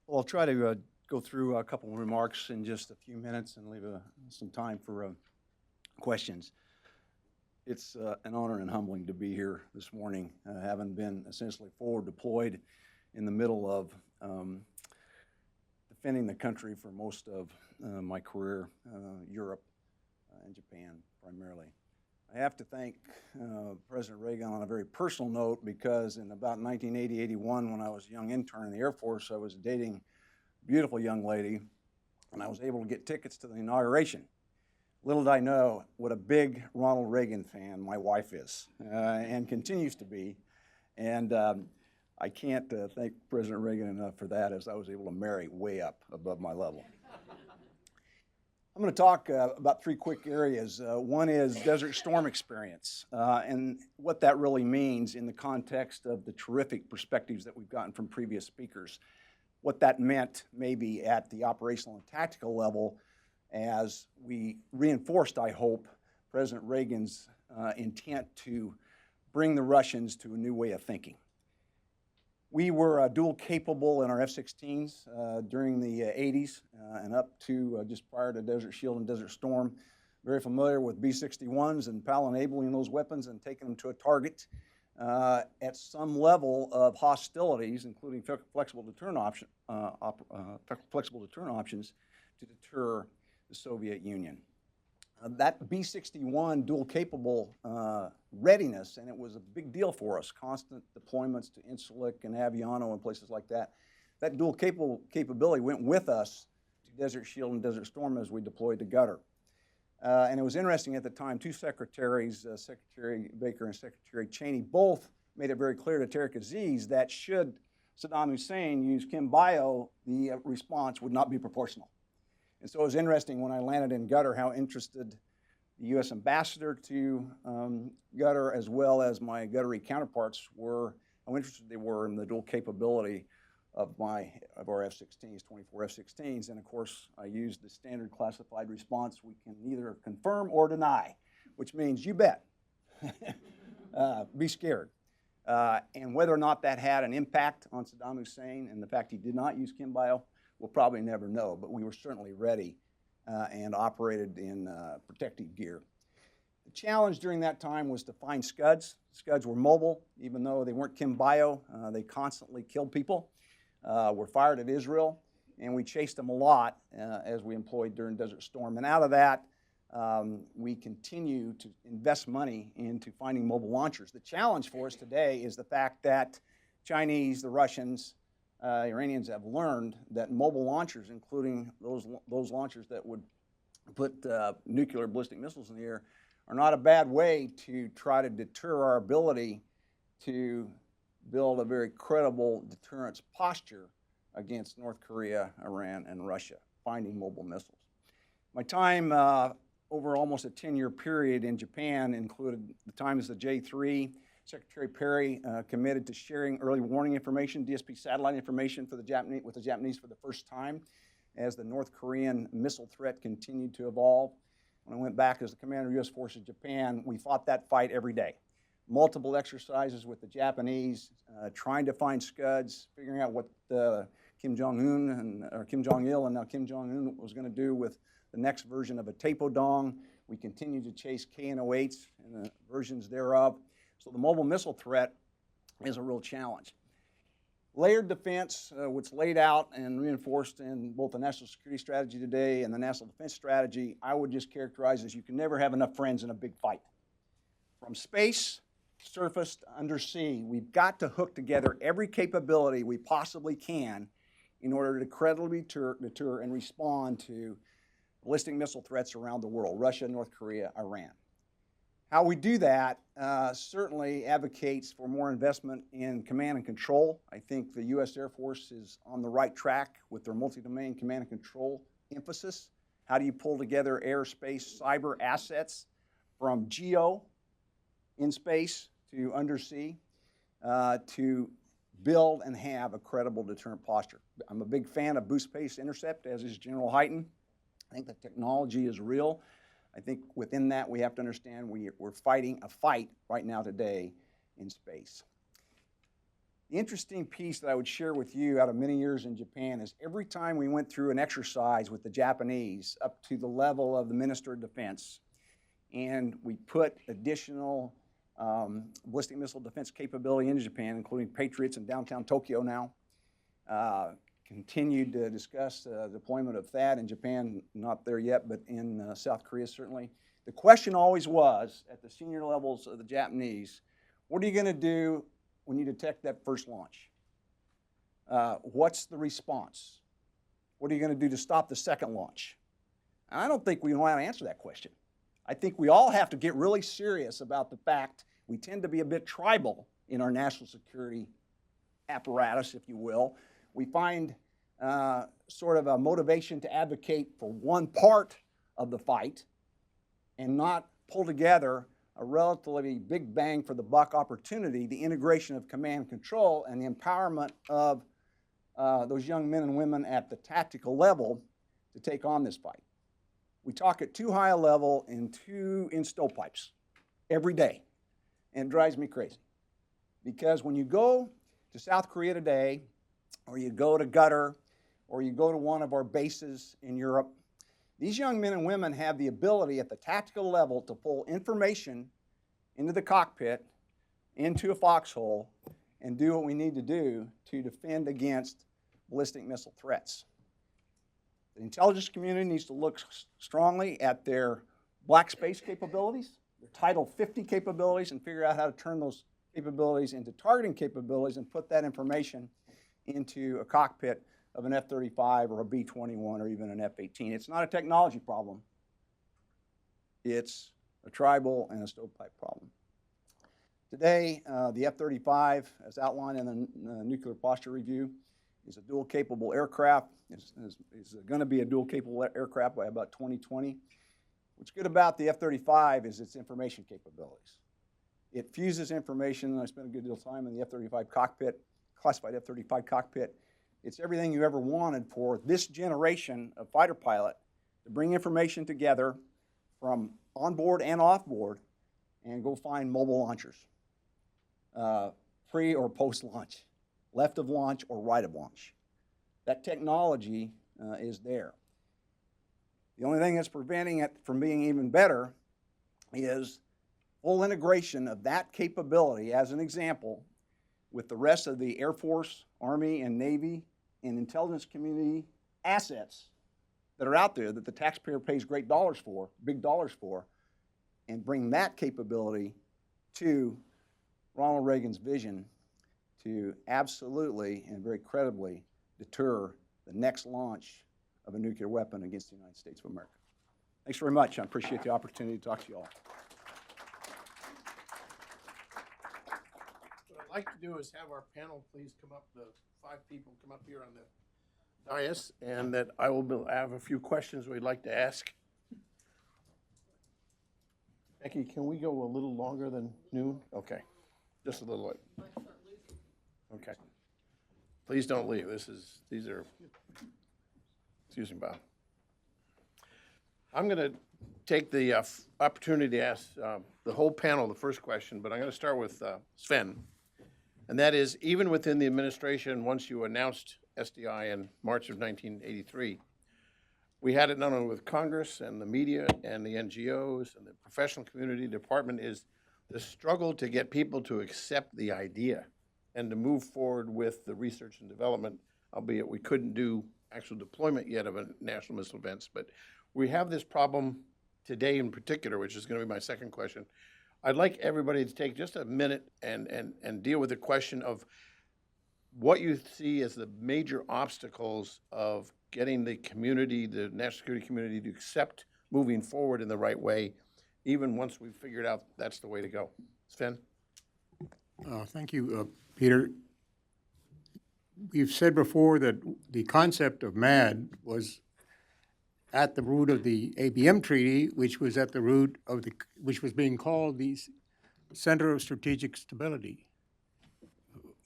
Well, I'll try to go through a couple of remarks in just a few minutes and leave some time for questions. It's an honor and humbling to be here this morning, having been essentially forward deployed in the middle of defending the country for most of my career, Europe and Japan primarily. I have to thank President Reagan on a very personal note because in about 1980-81, when I was a young intern in the Air Force, I was dating a beautiful young lady, and I was able to get tickets to the inauguration. Little did I know what a big Ronald Reagan fan my wife is and continues to be. And I can't thank President Reagan enough for that, as I was able to marry way up above my level. I'm going to talk about three quick areas. One is Desert Storm experience and what that really means in the context of the terrific perspectives that we've gotten from previous speakers. What that meant maybe at the operational and tactical level as we reinforced, I hope, President Reagan's intent to bring the Russians to a new way of thinking. We were dual capable in our F-16s during the 80s and up to just prior to Desert Shield and Desert Storm. Very familiar with B-61s and PAL enabling those weapons and taking them to a target at some level of hostilities, including flexible deterrent options to deter the Soviet Union. That B-61 dual-capable readiness, and it was a big deal for us, constant deployments to Incirlik and Aviano and places like that. That dual capability went with us to Desert Shield and Desert Storm as we deployed to Qatar. And it was interesting at the time, two secretaries, Secretary Baker and Secretary Cheney, both made it very clear to Tariq Aziz that should Saddam Hussein use chem bio, the response would not be proportional. And so it was interesting when I landed in Qatar how interested the U.S. ambassador to Qatar, as well as my Qatari counterparts were, how interested they were in the dual capability of our F-16s, 24 F-16s. And of course, I used the standard classified response, we can neither confirm or deny, which means you bet, be scared. And whether or not that had an impact on Saddam Hussein and the fact he did not use chem bio, we'll probably never know, but we were certainly ready and operated in protective gear. The challenge during that time was to find Scuds. Scuds were mobile, even though they weren't chem bio, they constantly killed people, were fired at Israel, and we chased them a lot as we employed during Desert Storm. And out of that, we continue to invest money into finding mobile launchers. The challenge for us today is the fact that Chinese, the Russians, Iranians have learned that mobile launchers, including those launchers that would put nuclear ballistic missiles in the air, are not a bad way to try to deter our ability to build a very credible deterrence posture against North Korea, Iran, and Russia, finding mobile missiles. My time over almost a 10-year period in Japan included the time as the J3. Secretary Perry committed to sharing early warning information, DSP satellite information with the Japanese for the first time as the North Korean missile threat continued to evolve. When I went back as the commander of U.S. Forces Japan, we fought that fight every day. Multiple exercises with the Japanese, trying to find Scuds, figuring out what Kim Jong-un or Kim Jong-il and now Kim Jong-un was going to do with the next version of a Taepodong. We continued to chase KN-08s and the versions thereof. So the mobile missile threat is a real challenge. Layered defense, what's laid out and reinforced in both the national security strategy today and the national defense strategy, I would just characterize as you can never have enough friends in a big fight. From space, surface, to undersea, we've got to hook together every capability we possibly can in order to credibly deter and respond to ballistic missile threats around the world, Russia, North Korea, Iran. How we do that certainly advocates for more investment in command and control. I think the U.S. Air Force is on the right track with their multi-domain command and control emphasis. How do you pull together airspace, cyber assets from geo in space to undersea to build and have a credible deterrent posture? I'm a big fan of boost-based intercept, as is General Hyten. I think the technology is real. I think within that we have to understand we're fighting a fight right now today in space. The interesting piece that I would share with you out of many years in Japan is every time we went through an exercise with the Japanese up to the level of the Minister of Defense and we put additional ballistic missile defense capability into Japan, including Patriots in downtown Tokyo now, continued to discuss deployment of THAAD in Japan, not there yet, but in South Korea certainly. The question always was, at the senior levels of the Japanese, what are you going to do when you detect that first launch? What's the response? What are you going to do to stop the second launch? And I don't think we want to answer that question. I think we all have to get really serious about the fact we tend to be a bit tribal in our national security apparatus, if you will. We find sort of a motivation to advocate for one part of the fight and not pull together a relatively big bang for the buck opportunity, the integration of command and control and the empowerment of those young men and women at the tactical level to take on this fight. We talk at too high a level in stovepipes every day, and it drives me crazy. Because when you go to South Korea today, or you go to Qatar, or you go to one of our bases in Europe, these young men and women have the ability at the tactical level to pull information into the cockpit into a foxhole and do what we need to do to defend against ballistic missile threats. The intelligence community needs to look strongly at their black space capabilities, their Title 50 capabilities, and figure out how to turn those capabilities into targeting capabilities and put that information into a cockpit of an F-35 or a B-21 or even an F-18. It's not a technology problem. It's a tribal and a stovepipe problem. Today, the F-35, as outlined in the Nuclear Posture Review, is a dual-capable aircraft. It's going to be a dual-capable aircraft by about 2020. What's good about the F-35 is its information capabilities. It fuses information, and I spent a good deal of time in the F-35 cockpit, classified F-35 cockpit. It's everything you ever wanted for this generation of fighter pilot to bring information together from onboard and offboard and go find mobile launchers, pre or post-launch, left of launch or right of launch. That technology is there. The only thing that's preventing it from being even better is full integration of that capability, as an example, with the rest of the Air Force, Army, and Navy and intelligence community assets that are out there that the taxpayer pays great dollars for, big dollars for, and bring that capability to Ronald Reagan's vision to absolutely and very credibly deter the next launch of a nuclear weapon against the United States of America. Thanks very much. I appreciate the opportunity to talk to you all.
What I'd like to do is have our panel please come up, the 5 people come up here on the dais, and that I will have a few questions we'd like to ask. Becky, can we go a little longer than noon? Okay, just a little. Okay. Please don't leave. These are, excuse me, Bob. I'm going to take the opportunity to ask the whole panel the first question, but I'm going to start with Sven. And that is, even within the administration, once you announced SDI in March of 1983, we had it not only with Congress and the media and the NGOs and the professional community department, is the struggle to get people to accept the idea and to move forward with the research and development, albeit we couldn't do actual deployment yet of a national missile defense. But we have this problem today in particular, which is going to be my second question. I'd like everybody to take just a minute and deal with the question of what you see as the major obstacles of getting the community, the national security community, to accept moving forward in the right way, even once we've figured out that's the way to go. Sven?
Thank you, Peter. We've said before that the concept of MAD was at the root of the Abm Treaty, which was at the root of which was being called the Center of Strategic Stability.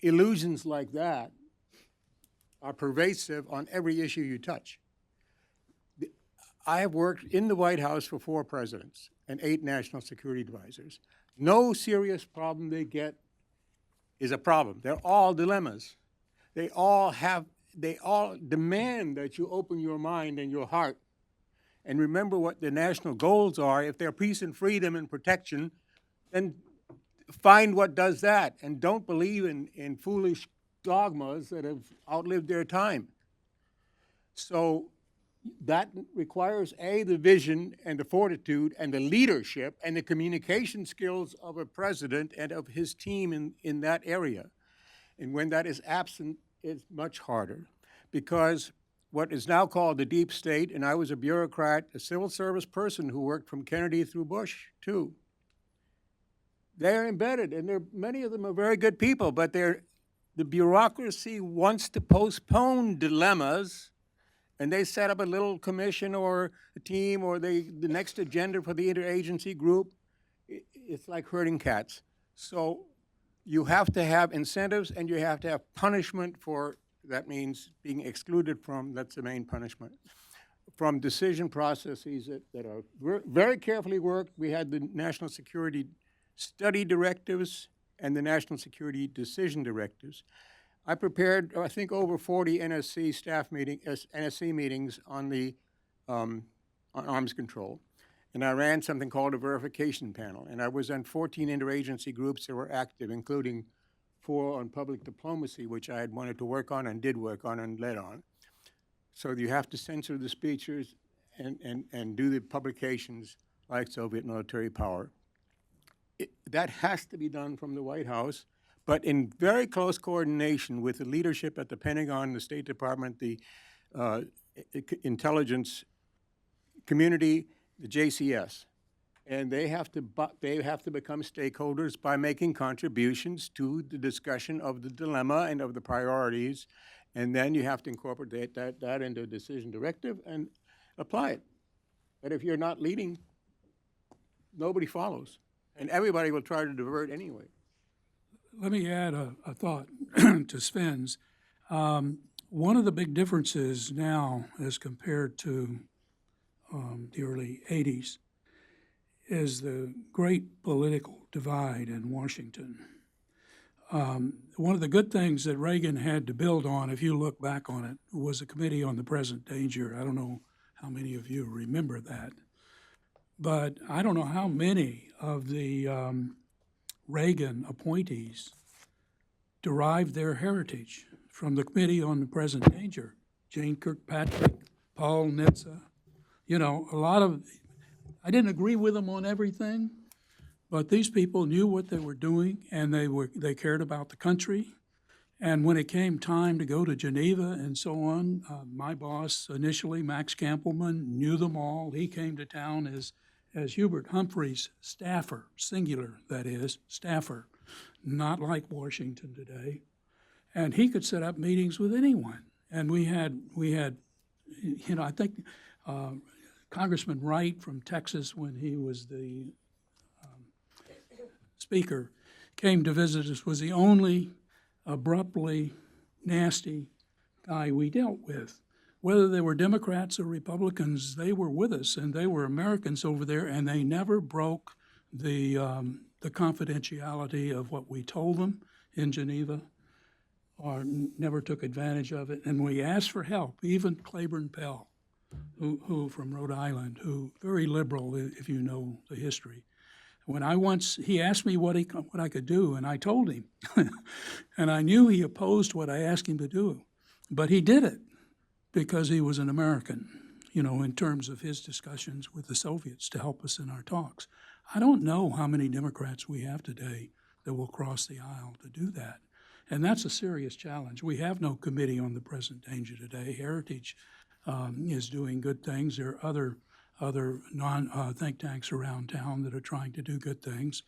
Illusions like that are pervasive on every issue you touch. I have worked in the White House for 4 presidents and 8 national security advisors. No serious problem they get is a problem. They're all dilemmas. They all demand that you open your mind and your heart and remember what the national goals are. If they're peace and freedom and protection, then find what does that, and don't believe in foolish dogmas that have outlived their time. So that requires, A, the vision and the fortitude and the leadership and the communication skills of a president and of his team in that area. And when that is absent, it's much harder, because what is now called the deep state, and I was a bureaucrat, a civil service person who worked from Kennedy through Bush, too. They're embedded, and many of them are very good people, but the bureaucracy wants to postpone dilemmas, and they set up a little commission or a team or the next agenda for the interagency group. It's like herding cats. So you have to have incentives, and you have to have punishment for, that means being excluded from, that's the main punishment, from decision processes that are very carefully worked. We had the National Security Study Directives and the National Security Decision Directives. I prepared, I think, over 40 NSC meetings on arms control. and I ran something called a verification panel. And I was on 14 interagency groups that were active, including 4 on public diplomacy, which I had wanted to work on and did work on and led on. So you have to censor the speeches and do the publications like Soviet military power. That has to be done from the White House, but in very close coordination with the leadership at the Pentagon, the State Department, the intelligence community, the JCS. And they have to become stakeholders by making contributions to the discussion of the dilemma and of the priorities. And then you have to incorporate that into a decision directive and apply it. But if you're not leading, nobody follows. And everybody will try to divert anyway.
Let me add a thought to Sven's. One of the big differences now as compared to the early 80s is the great political divide in Washington. One of the good things that Reagan had to build on, if you look back on it, was a Committee on the Present Danger. I don't know how many of you remember that. But I don't know how many of the Reagan appointees derived their heritage from the Committee on the Present Danger. Jane Kirkpatrick, Paul Nitze, you know, a lot of, I didn't agree with them on everything, but these people knew what they were doing and they cared about the country. And when it came time to go to Geneva and so on, my boss initially, Max Campbellman, knew them all. He came to town as Hubert Humphrey's staffer, singular that is, staffer, not like Washington today. And he could set up meetings with anyone. And we had, you know, I think Congressman Wright from Texas, when he was the speaker, came to visit us, was the only abruptly nasty guy we dealt with. Whether they were Democrats or Republicans, they were with us, and they were Americans over there, and they never broke the confidentiality of what we told them in Geneva, or never took advantage of it. And we asked for help, even Claiborne Pell, who from Rhode Island, who very liberal, if you know the history. When he asked me what I could do, and I told him, and I knew he opposed what I asked him to do, but he did it because he was an American, you know, in terms of his discussions with the Soviets to help us in our talks. I don't know how many Democrats we have today that will cross the aisle to do that. And that's a serious challenge. We have no Committee on the Present Danger today. Heritage is doing good things. There are other think tanks around town that are trying to do good things.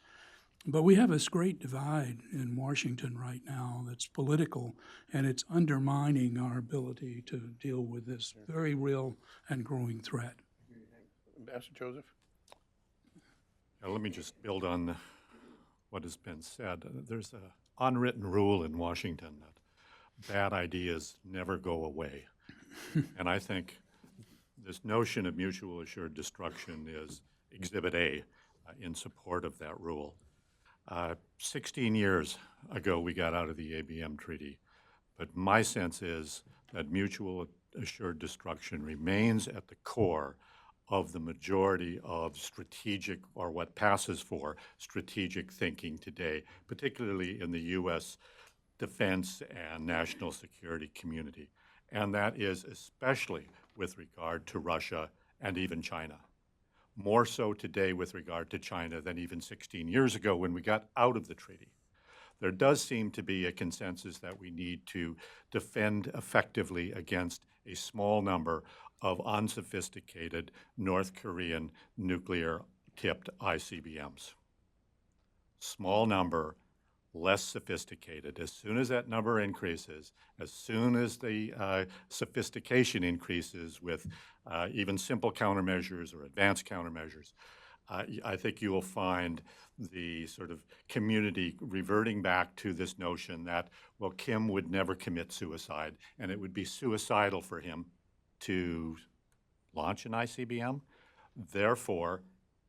But we have this great divide in Washington right now that's political, and it's undermining our ability to deal with this very real and growing threat.
Ambassador Joseph?
Now, let me just build on what has been said. There's an unwritten rule in Washington that bad ideas never go away. And I think this notion of mutual assured destruction is Exhibit A in support of that rule. 16 years ago, we got out of the Abm Treaty, but my sense is that mutual assured destruction remains at the core of the majority of strategic, or what passes for strategic thinking today, particularly in the U.S. defense and national security community. And that is especially with regard to Russia and even China. More so today with regard to China than even 16 years ago when we got out of the treaty. There does seem to be a consensus that we need to defend effectively against a small number of unsophisticated North Korean nuclear-tipped ICBMs. Small number, less sophisticated. As soon as that number increases, as soon as the sophistication increases with even simple countermeasures or advanced countermeasures, I think you will find the sort of community reverting back to this notion that, well, Kim would never commit suicide, and it would be suicidal for him to launch an ICBM. Therefore,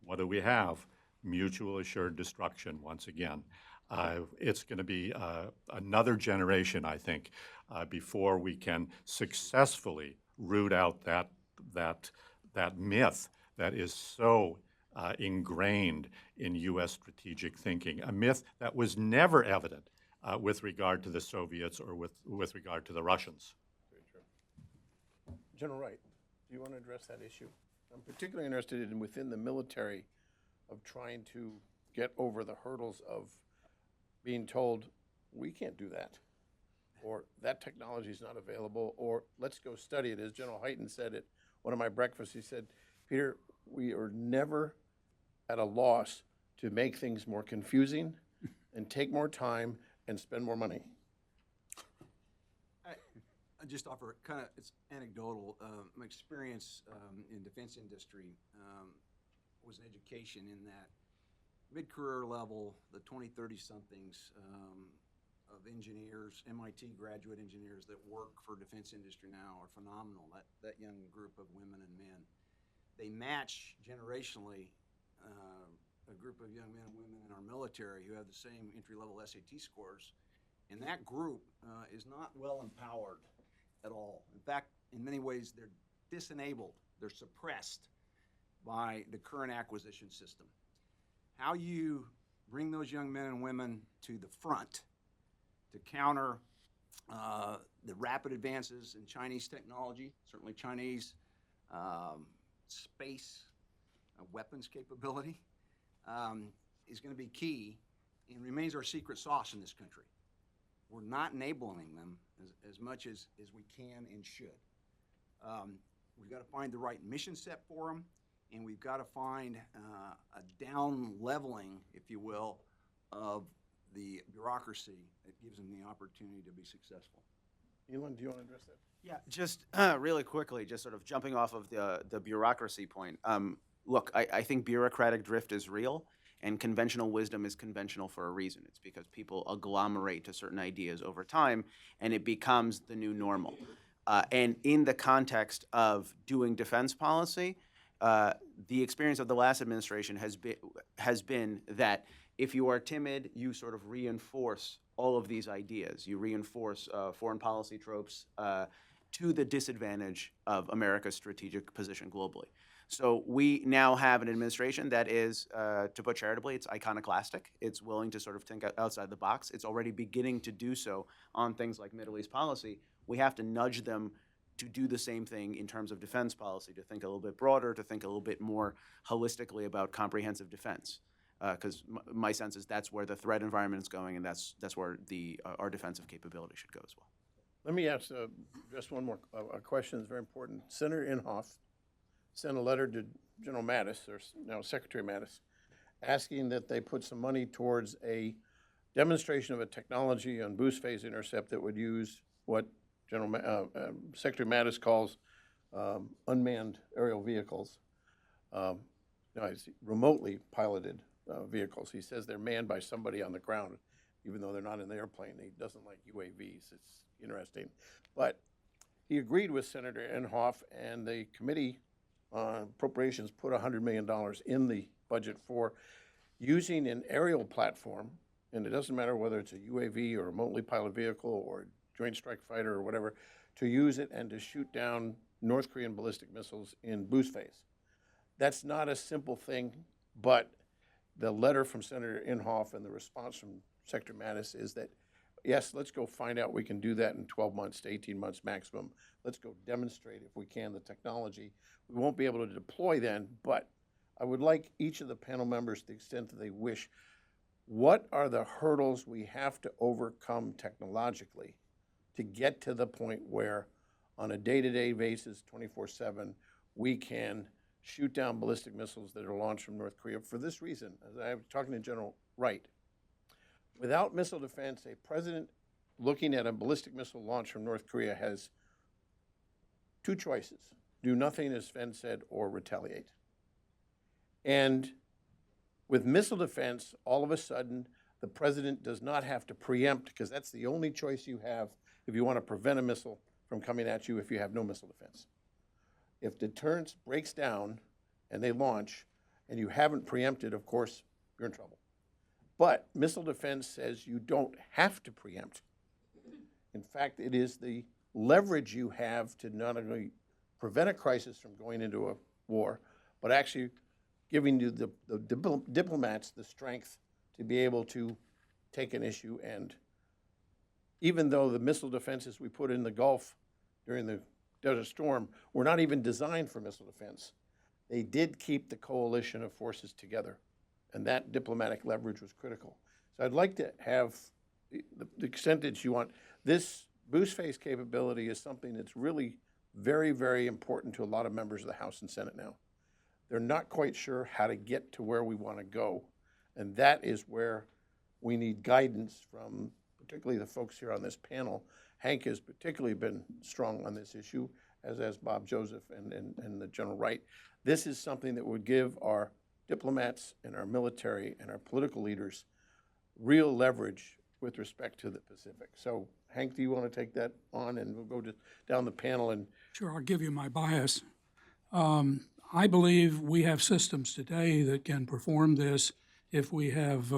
what do we have? Mutual assured destruction once again. It's going to be another generation, I think, before we can successfully root out that myth that is so ingrained in U.S. strategic thinking, a myth that was never evident with regard to the Soviets or with regard to the Russians.
Very true. General Wright, do you want to address that issue? I'm particularly interested in within the military of trying to get over the hurdles of being told, we can't do that, or that technology is not available, or let's go study it. As General Hyten said at one of my breakfasts, he said, Peter, we are never at a loss to make things more confusing and take more time and spend more money.
I just offer kind of, it's anecdotal. My experience in defense industry was an education in that mid-career level, the 20, 30-somethings of engineers, MIT graduate engineers that work for defense industry now are phenomenal. That young group of women and men, they match generationally a group of young men and women in our military who have the same entry-level SAT scores. And that group is not well empowered at all. In fact, in many ways, they're disenabled. They're suppressed by the current acquisition system. How you bring those young men and women to the front to counter the rapid advances in Chinese technology, certainly Chinese space weapons capability, is going to be key and remains our secret sauce in this country. We're not enabling them as much as we can and should. We've got to find the right mission set for them, and we've got to find a down leveling, if you will, of the bureaucracy that gives them the opportunity to be successful.
Elon, do you want to address that?
Yeah, just really quickly, just sort of jumping off of the bureaucracy point. Look, I think bureaucratic drift is real, and conventional wisdom is conventional for a reason. It's because people agglomerate to certain ideas over time, and it becomes the new normal. And in the context of doing defense policy, the experience of the last administration has been that if you are timid, you sort of reinforce all of these ideas. You reinforce foreign policy tropes to the disadvantage of America's strategic position globally. So we now have an administration that is, to put charitably, it's iconoclastic. It's willing to sort of think outside the box. It's already beginning to do so on things like Middle East policy. We have to nudge them to do the same thing in terms of defense policy, to think a little bit broader, to think a little bit more holistically about comprehensive defense. Because my sense is that's where the threat environment is going, and that's where our defensive capability should go as well.
Let me ask just one more question that's very important. Senator Inhofe sent a letter to General Mattis, or now Secretary Mattis, asking that they put some money towards a demonstration of a technology on boost phase intercept that would use what Secretary Mattis calls unmanned aerial vehicles, remotely piloted vehicles. He says they're manned by somebody on the ground, even though they're not in the airplane. He doesn't like UAVs. It's interesting. But he agreed with Senator Inhofe, and the committee appropriations put $100 million in the budget for using an aerial platform, and it doesn't matter whether it's a UAV or a remotely piloted vehicle or Joint Strike Fighter or whatever, to use it and to shoot down North Korean ballistic missiles in boost phase. That's not a simple thing, but the letter from Senator Inhofe and the response from Secretary Mattis is that, yes, let's go find out we can do that in 12 months to 18 months maximum. Let's go demonstrate, if we can, the technology. We won't be able to deploy then, but I would like each of the panel members, to the extent that they wish, what are the hurdles we have to overcome technologically to get to the point where, on a day-to-day basis, 24/7, we can shoot down ballistic missiles that are launched from North Korea? For this reason, as I was talking to General Wright, without missile defense, a president looking at a ballistic missile launch from North Korea has two choices: do nothing, as Sven said, or retaliate. And with missile defense, all of a sudden, the president does not have to preempt, because that's the only choice you have if you want to prevent a missile from coming at you if you have no missile defense. If deterrence breaks down and they launch and you haven't preempted, of course, you're in trouble. But missile defense says you don't have to preempt. In fact, it is the leverage you have to not only prevent a crisis from going into a war, but actually giving you the diplomats the strength to be able to take an issue. And even though the missile defenses we put in the Gulf during the Desert Storm were not even designed for missile defense, they did keep the coalition of forces together. And that diplomatic leverage was critical. So I'd like to have the extent that you want. This boost phase capability is something that's really very, very important to a lot of members of the House and Senate now. They're not quite sure how to get to where we want to go. And that is where we need guidance from particularly the folks here on this panel. Hank has particularly been strong on this issue, as has Bob Joseph and the General Wright. This is something that would give our diplomats and our military and our political leaders real leverage with respect to the Pacific. So, Hank, do you want to take that on? And we'll go down the panel. And
Sure, I'll give you my bias. I believe we have systems today that can perform this if we have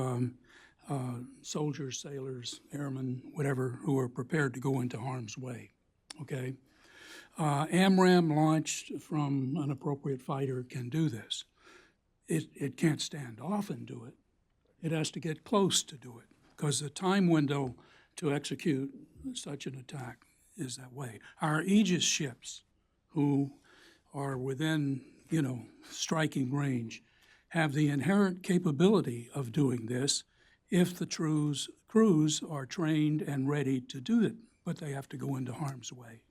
soldiers, sailors, airmen, whatever, who are prepared to go into harm's way, okay? AMRAAM launched from an appropriate fighter can do this. It can't stand off and do it. It has to get close to do it because the time window to execute such an attack is that way. Our Aegis ships, who are within, striking range, have the inherent capability of doing this if the crews are trained and ready to do it, but they have to go into harm's way.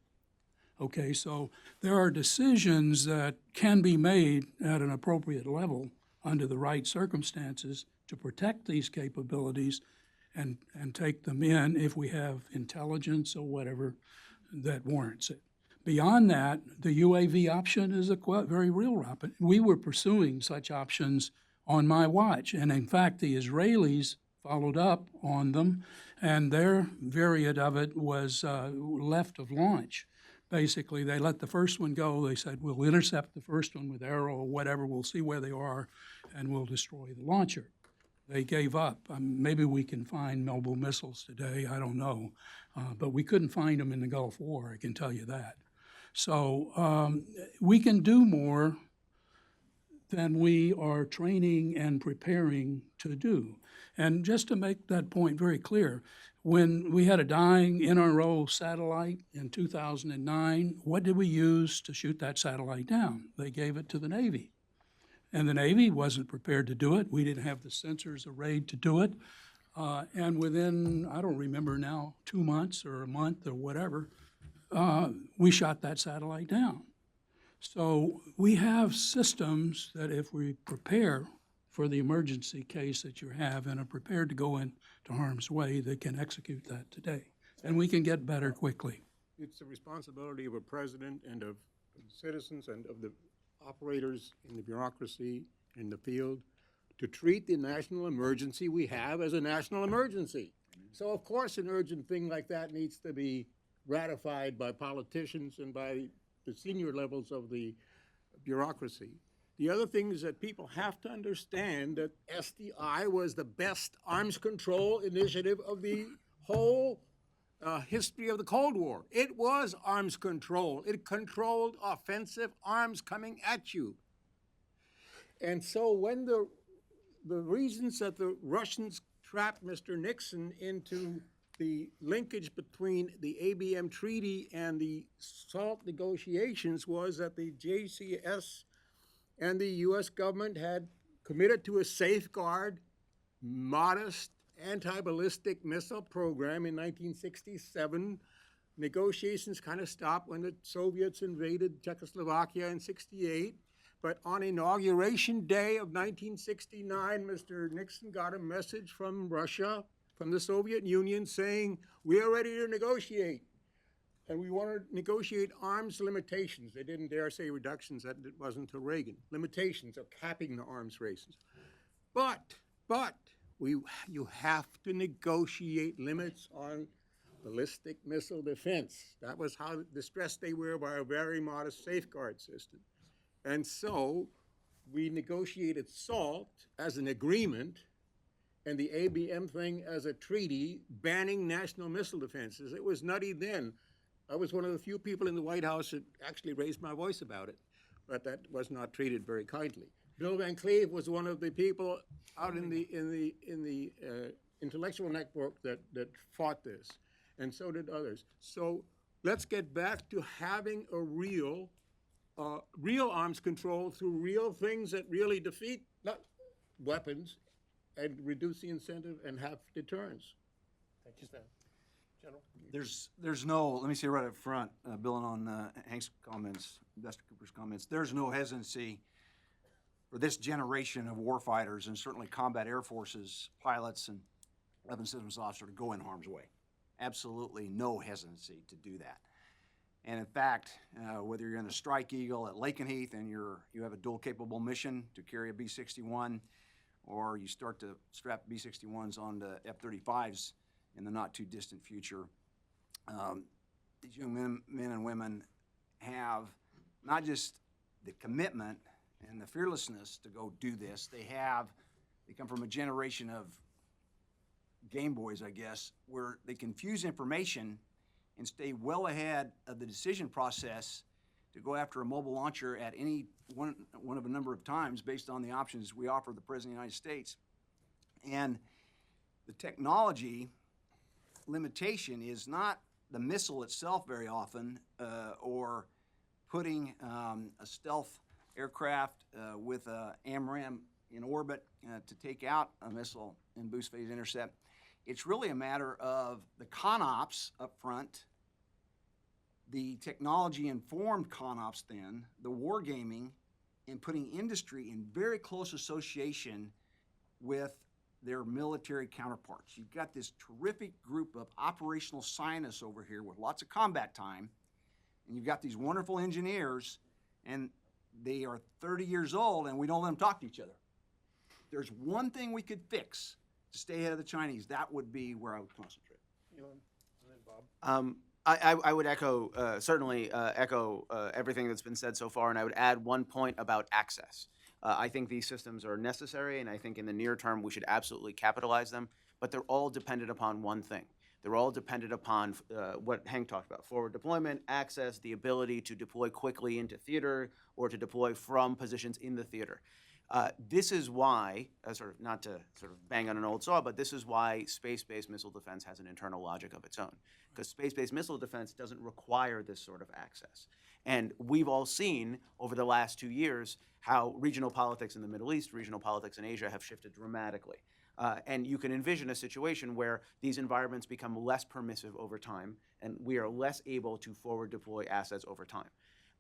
Okay, so there are decisions that can be made at an appropriate level under the right circumstances to protect these capabilities and take them in if we have intelligence or whatever that warrants it. Beyond that, the UAV option is a very real option. We were pursuing such options on my watch, and in fact, the Israelis followed up on them, and their variant of it was left of launch. Basically, they let the first one go. They said, we'll intercept the first one with arrow or whatever. We'll see where they are, and we'll destroy the launcher. They gave up. Maybe we can find mobile missiles today. I don't know. But we couldn't find them in the Gulf War, I can tell you that. So we can do more than we are training and preparing to do. And just to make that point very clear, when we had a dying NRO satellite in 2009, what did we use to shoot that satellite down? They gave it to the Navy. And the Navy wasn't prepared to do it. We didn't have the sensors arrayed to do it. And within, I don't remember now, 2 months or a month or whatever, we shot that satellite down. So we have systems that if we prepare for the emergency case that you have and are prepared to go into harm's way, they can execute that today. And we can get better quickly.
It's the responsibility of a president and of citizens and of the operators in the bureaucracy in the field to treat the national emergency we have as a national emergency. So, of course, an urgent thing like that needs to be ratified by politicians and by the senior levels of the bureaucracy. The other thing is that people have to understand that SDI was the best arms control initiative of the whole history of the Cold War. It was arms control. It controlled offensive arms coming at you. And so when the reasons that the Russians trapped Mr. Nixon into the linkage between the Abm Treaty and the SALT negotiations was that the JCS and the U.S. government had committed to a safeguard, modest, anti-ballistic missile program in 1967. Negotiations kind of stopped when the Soviets invaded Czechoslovakia in '68. But on Inauguration Day of 1969, Mr. Nixon got a message from Russia, from the Soviet Union, saying, we are ready to negotiate. And we want to negotiate arms limitations. They didn't dare say reductions. That it wasn't until Reagan. Limitations of capping the arms races. But you have to negotiate limits on ballistic missile defense. That was how distressed they were by a very modest safeguard system. And so we negotiated SALT as an agreement and the ABM thing as a treaty banning national missile defenses. It was nutty then. I was one of the few people in the White House that actually raised my voice about it, but that was not treated very kindly. Bill Van Cleve was one of the people out in the intellectual network that fought this, and so did others. So let's get back to having a real arms control through real things that really defeat not weapons and reduce the incentive and have deterrence.
Thank you, Stan. General?
There's no, let me say right up front, building on Hank's comments, Dr. Cooper's comments, there's no hesitancy for this generation of warfighters and certainly combat air forces, pilots, and weapons systems officers to go in harm's way. Absolutely no hesitancy to do that. And in fact, whether you're in the Strike Eagle at Lakenheath and you have a dual capable mission to carry a B-61, or you start to strap B-61s onto F-35s in the not too distant future, these young men and women have not just the commitment and the fearlessness to go do this, they come from a generation of Game Boys, I guess, where they can fuse information and stay well ahead of the decision process to go after a mobile launcher at any one of a number of times based on the options we offer the President of the United States. And the technology limitation is not the missile itself very often, or putting a stealth aircraft with a AMRAAM in orbit to take out a missile in boost phase intercept. It's really a matter of the CONOPS up front, the technology-informed CONOPS then, the wargaming, and putting industry in very close association with their military counterparts. You've got this terrific group of operational scientists over here with lots of combat time, and you've got these wonderful engineers, and they are 30 years old, and we don't let them talk to each other. There's one thing we could fix to stay ahead of the Chinese. That would be where I would concentrate.
Elon, and then Bob.
I would certainly echo everything that's been said so far, and I would add one point about access. I think these systems are necessary, and I think in the near term we should absolutely capitalize them, but they're all dependent upon one thing. They're all dependent upon what Hank talked about: forward deployment, access, the ability to deploy quickly into theater or to deploy from positions in the theater. This is why, not to sort of bang on an old saw, but this is why space-based missile defense has an internal logic of its own. Because space-based missile defense doesn't require this sort of access. And we've all seen over the last 2 years how regional politics in the Middle East, regional politics in Asia have shifted dramatically. And you can envision a situation where these environments become less permissive over time, and we are less able to forward deploy assets over time.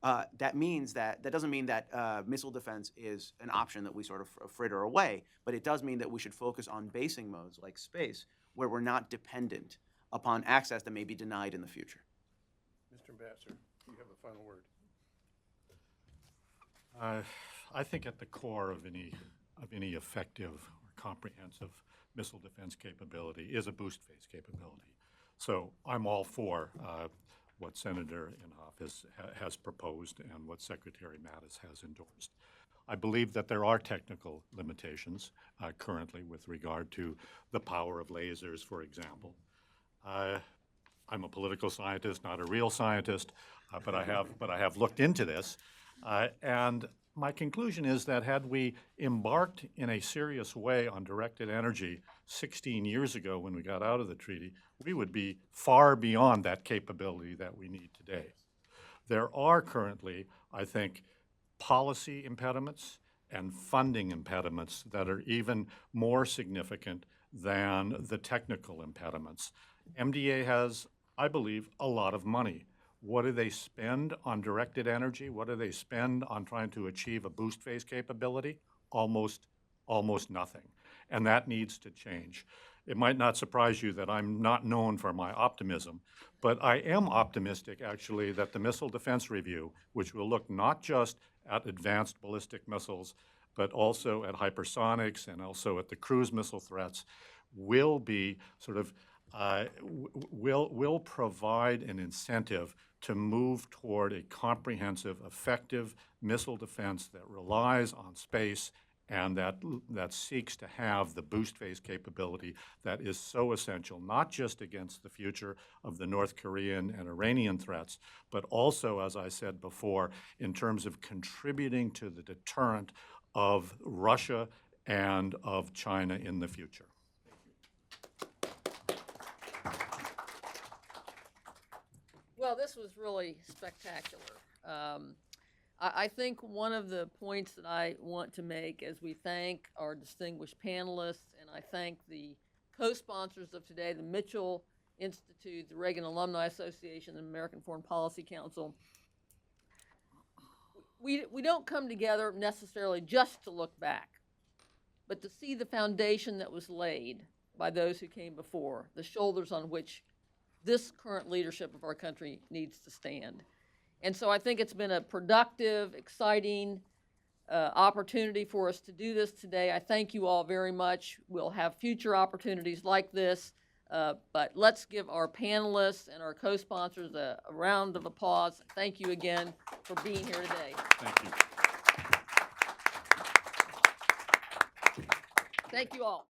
That doesn't mean that missile defense is an option that we sort of fritter away, but it does mean that we should focus on basing modes like space, where we're not dependent upon access that may be denied in the future.
Mr. Ambassador, you have a final word.
I think at the core of any effective or comprehensive missile defense capability is a boost phase capability. So I'm all for what Senator Inhofe has proposed and what Secretary Mattis has endorsed. I believe that there are technical limitations currently with regard to the power of lasers, for example. I'm a political scientist, not a real scientist, but I have looked into this, and my conclusion is that had we embarked in a serious way on directed energy 16 years ago when we got out of the treaty, we would be far beyond that capability that we need today. There are currently, I think, policy impediments and funding impediments that are even more significant than the technical impediments. MDA has, I believe, a lot of money. What do they spend on directed energy? What do they spend on trying to achieve a boost phase capability? Almost nothing. And that needs to change. It might not surprise you that I'm not known for my optimism, but I am optimistic, actually, that the Missile Defense Review, which will look not just at advanced ballistic missiles, but also at hypersonics and also at the cruise missile threats, will be sort of will provide an incentive to move toward a comprehensive, effective missile defense that relies on space and that seeks to have the boost phase capability that is so essential, not just against the future of the North Korean and Iranian threats, but also, as I said before, in terms of contributing to the deterrent of Russia and of China in the future.
Well, this was really spectacular. I think one of the points that I want to make as we thank our distinguished panelists, and I thank the co-sponsors of today, the Mitchell Institute, the Reagan Alumni Association, and American Foreign Policy Council. We don't come together necessarily just to look back, but to see the foundation that was laid by those who came before, the shoulders on which this current leadership of our country needs to stand. And so I think it's been a productive, exciting opportunity for us to do this today. I thank you all very much. We'll have future opportunities like this, but let's give our panelists and our co-sponsors a round of applause. Thank you again for being here today.
Thank you.
Thank you all.